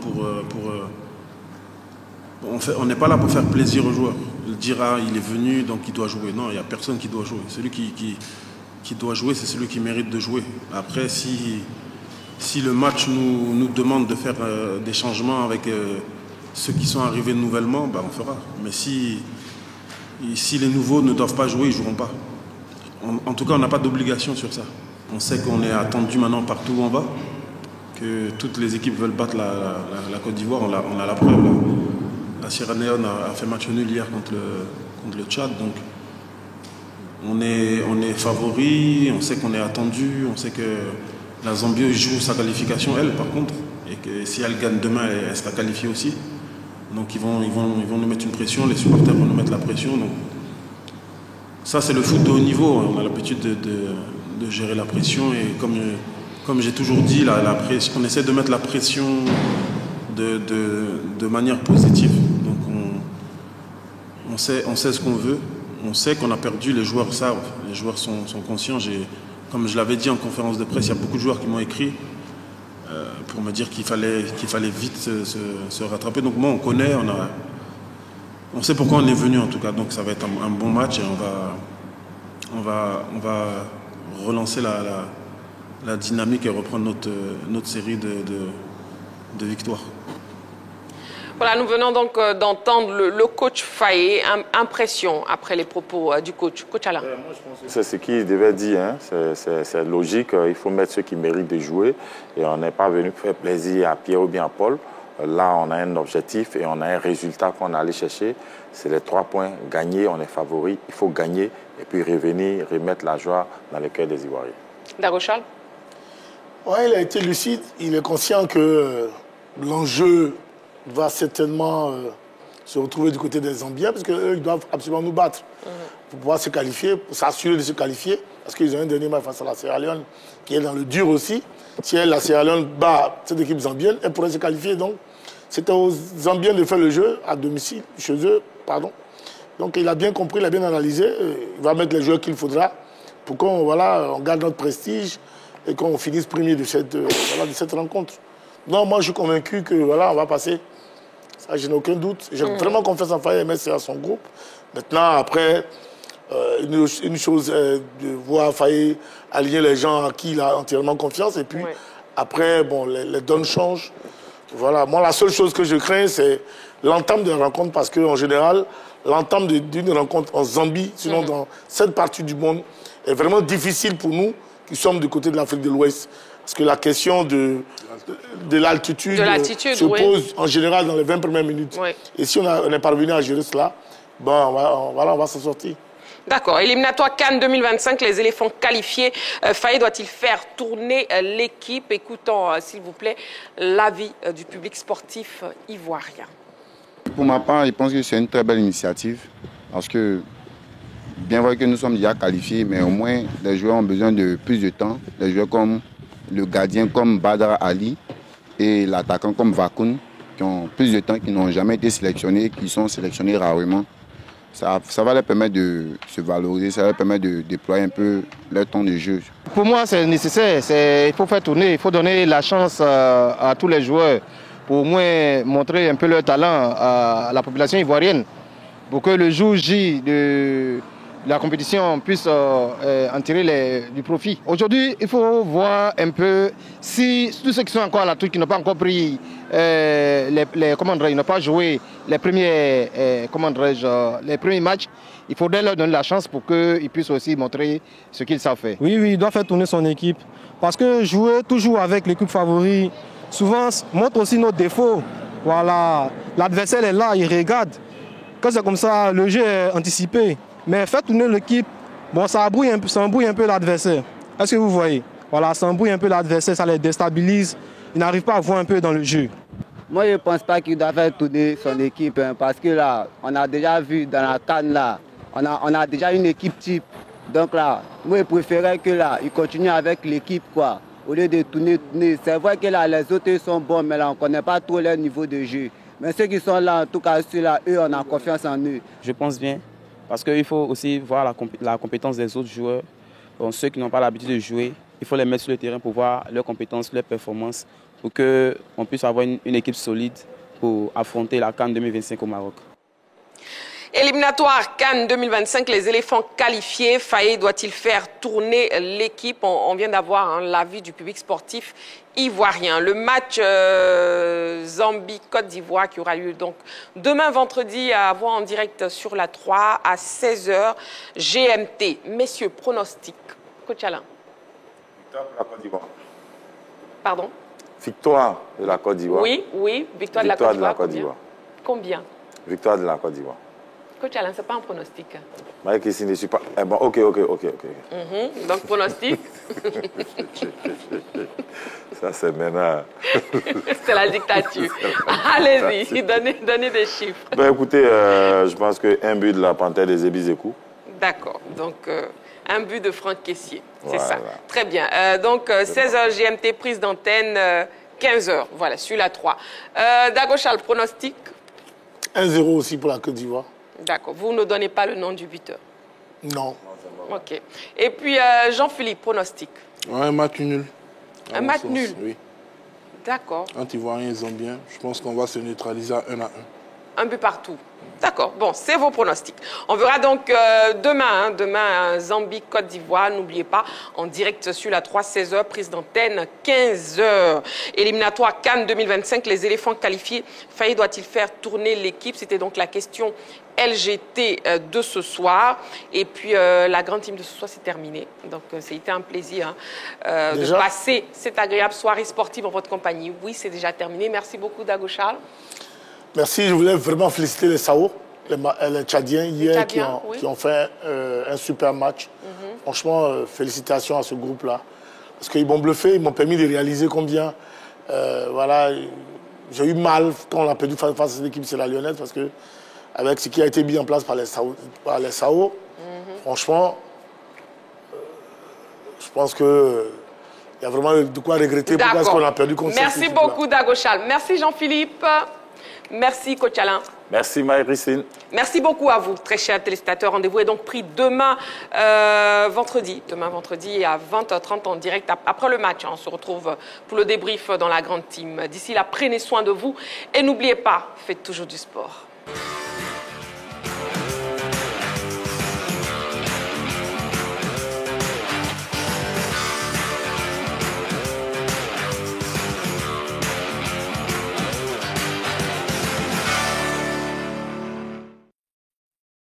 on n'est pas là pour faire plaisir aux joueurs. Dire il est venu, donc il doit jouer. Non, il n'y a personne qui doit jouer. Celui qui doit jouer, c'est celui qui mérite de jouer. Après, si le match nous demande de faire des changements avec ceux qui sont arrivés nouvellement, on fera. Mais si les nouveaux ne doivent pas jouer, ils ne joueront pas. En tout cas, on n'a pas d'obligation sur ça. On sait qu'on est attendu maintenant partout où on va, que toutes les équipes veulent battre la Côte d'Ivoire, on a la preuve. Là. La Sierra Leone a fait match nul hier contre le Tchad, donc on est favori, on sait qu'on est attendu, on sait que la Zambie joue sa qualification, elle, par contre, et que si elle gagne demain, elle sera qualifiée aussi. Donc ils vont nous mettre une pression, les supporters vont nous mettre la pression. Donc, ça, c'est le foot de haut niveau. On a l'habitude de gérer la pression. Et comme j'ai toujours dit, on essaie de mettre la pression de manière positive. Donc on sait ce qu'on veut. On sait qu'on a perdu. Les joueurs savent. Les joueurs sont conscients. Comme je l'avais dit en conférence de presse, il y a beaucoup de joueurs qui m'ont écrit pour me dire qu'il fallait vite se rattraper. Donc moi, on connaît, on sait pourquoi on est venu en tout cas. Donc ça va être un bon match et on va relancer la dynamique et reprendre notre série de victoires. Voilà, nous venons donc d'entendre le coach Faye. Impression après les propos du coach. Coach Alain. Moi, je pense que c'est ce qu'il devait dire. Hein. C'est logique. Il faut mettre ceux qui méritent de jouer. Et on n'est pas venu faire plaisir à Pierre ou bien à Paul. Là, on a un objectif et on a un résultat qu'on a allé chercher. C'est les 3 points. Gagner, on est favori. Il faut gagner et puis revenir, remettre la joie dans le cœur des Ivoiriens. Darochal. Oui, il a été lucide. Il est conscient que l'enjeu va certainement se retrouver du côté des Zambiens parce qu'eux, ils doivent absolument nous battre pour pouvoir se qualifier, pour s'assurer de se qualifier parce qu'ils ont un dernier match face à la Sierra Leone qui est dans le dur aussi. Si la Sierra Leone bat cette équipe zambienne, elle pourrait se qualifier. Donc, c'était aux Zambiens de faire le jeu à domicile, chez eux, pardon. Donc, il a bien compris, il a bien analysé. Il va mettre les joueurs qu'il faudra pour qu'on garde notre prestige et qu'on finisse premier de cette rencontre. Non, moi, je suis convaincu que on va passer. Ça, je n'ai aucun doute. J'ai vraiment confiance en Faye et à son groupe. Maintenant, après, une chose est de voir Faye aligner les gens à qui il a entièrement confiance. Et puis, après, les donnes changent. Voilà. Moi, la seule chose que je crains, c'est l'entame de la rencontre. Parce qu'en général, l'entame d'une rencontre en Zambie, sinon dans cette partie du monde, est vraiment difficile pour nous qui sommes du côté de l'Afrique de l'Ouest. Parce que la question de l'altitude se pose en général dans les 20 premières minutes. Oui. Et si on est parvenu à gérer cela, bon, on va s'en sortir. D'accord. Éliminatoire Cannes 2025, les éléphants qualifiés. Faye doit-il faire tourner l'équipe? Écoutons, s'il vous plaît, l'avis du public sportif ivoirien. Pour ma part, je pense que c'est une très belle initiative. Parce que, bien vrai que nous sommes déjà qualifiés, mais au moins, les joueurs ont besoin de plus de temps. Les joueurs comme le gardien, comme Badra Ali, et l'attaquant comme Vakoun, qui ont plus de temps, qui n'ont jamais été sélectionnés, qui sont sélectionnés rarement. Ça va leur permettre de se valoriser, ça va leur permettre de déployer un peu leur temps de jeu. Pour moi, c'est nécessaire. Il faut faire tourner, il faut donner la chance à tous les joueurs pour au moins montrer un peu leur talent à la population ivoirienne, pour que le jour J de la compétition puisse en tirer du profit. Aujourd'hui, il faut voir un peu si tous ceux qui sont encore à la touche, qui n'ont pas encore pris, ils n'ont pas joué les premiers, les premiers matchs, il faudrait leur donner la chance pour qu'ils puissent aussi montrer ce qu'ils savent faire. Oui, il doit faire tourner son équipe. Parce que jouer toujours avec l'équipe favori, souvent montre aussi nos défauts. Voilà, l'adversaire est là, il regarde. Quand c'est comme ça, le jeu est anticipé. Mais faire tourner l'équipe, bon, ça embrouille un peu l'adversaire. Est-ce que vous voyez? Voilà, ça embrouille un peu l'adversaire, ça les déstabilise. Ils n'arrivent pas à voir un peu dans le jeu. Moi, je ne pense pas qu'il doit faire tourner son équipe, hein, parce que là, on a déjà vu dans la CAN, là, on a déjà une équipe type. Donc là, moi, je préférais que là, il continue avec l'équipe, quoi. Au lieu de tourner. C'est vrai que là, les autres sont bons, mais là, on ne connaît pas trop leur niveau de jeu. Mais ceux qui sont là, en tout cas, ceux-là, eux, on a confiance en eux. Je pense bien. Parce qu'il faut aussi voir la compétence des autres joueurs. Donc, ceux qui n'ont pas l'habitude de jouer, il faut les mettre sur le terrain pour voir leurs compétences, leurs performances, pour qu'on puisse avoir une équipe solide pour affronter la CAN 2025 au Maroc. Éliminatoire Cannes 2025, les éléphants qualifiés. Faye doit-il faire tourner l'équipe? On vient d'avoir l'avis du public sportif ivoirien. Le match Zambie-Côte d'Ivoire qui aura lieu donc demain vendredi à voir en direct sur la 3 à 16h GMT. Messieurs, pronostic. Coach Alain. Victoire de la Côte d'Ivoire. Pardon? Victoire de la Côte d'Ivoire. Oui, victoire de la Côte d'Ivoire. Combien? Victoire de la Côte d'Ivoire. Coach Alain, ce n'est pas un pronostic. Marie-Christine, je ne suis pas... bon, ok. Donc, pronostic? Ça, c'est maintenant... C'est la dictature. Allez-y, donnez des chiffres. Ben, écoutez, je pense qu'un but de la Panthère des Ebisekou. D'accord. Donc, un but de Franck Caissier. C'est ça. Très bien. Donc, 16h GMT, prise d'antenne, 15h. Voilà, sur la 3. Dagochal, pronostic? 1-0 aussi pour la Côte d'Ivoire. D'accord. Vous ne donnez pas le nom du buteur? Non. Ok. Et puis, Jean-Philippe, pronostic? Un match nul. Un match nul? Oui. D'accord. Anti-Ivoiriens et Zambiens, je pense qu'on va se neutraliser à 1-1. Un but partout. D'accord. Bon, c'est vos pronostics. On verra donc demain, Zambie-Côte d'Ivoire. N'oubliez pas, en direct sur la 3, 16h, prise d'antenne, 15h. Éliminatoire Cannes 2025, les éléphants qualifiés. Faye doit-il faire tourner l'équipe? C'était donc la question LGT de ce soir. Et puis, la grande team de ce soir, c'est terminé. Donc, c'était un plaisir de passer cette agréable soirée sportive en votre compagnie. Oui, c'est déjà terminé. Merci beaucoup, Dago Charles. Merci, je voulais vraiment féliciter les SAO, les Tchadiens hier qui ont fait un super match. Franchement, félicitations à ce groupe-là. Parce qu'ils m'ont bluffé, ils m'ont permis de réaliser combien... voilà, j'ai eu mal quand on a perdu face à cette équipe sierra-léonaise parce que avec ce qui a été mis en place par les SAO, franchement, je pense qu'il y a vraiment de quoi regretter pourquoi est-ce qu'on a perdu contre cette équipe-là. Merci beaucoup, Dagochal. Merci, Jean-Philippe. Merci, Coach Alain. Merci, Marie-Christine. Merci beaucoup à vous, très chers téléspectateurs. Rendez-vous est donc pris demain, vendredi à 20h30 en direct après le match. On se retrouve pour le débrief dans la grande team. D'ici là, prenez soin de vous et n'oubliez pas, faites toujours du sport.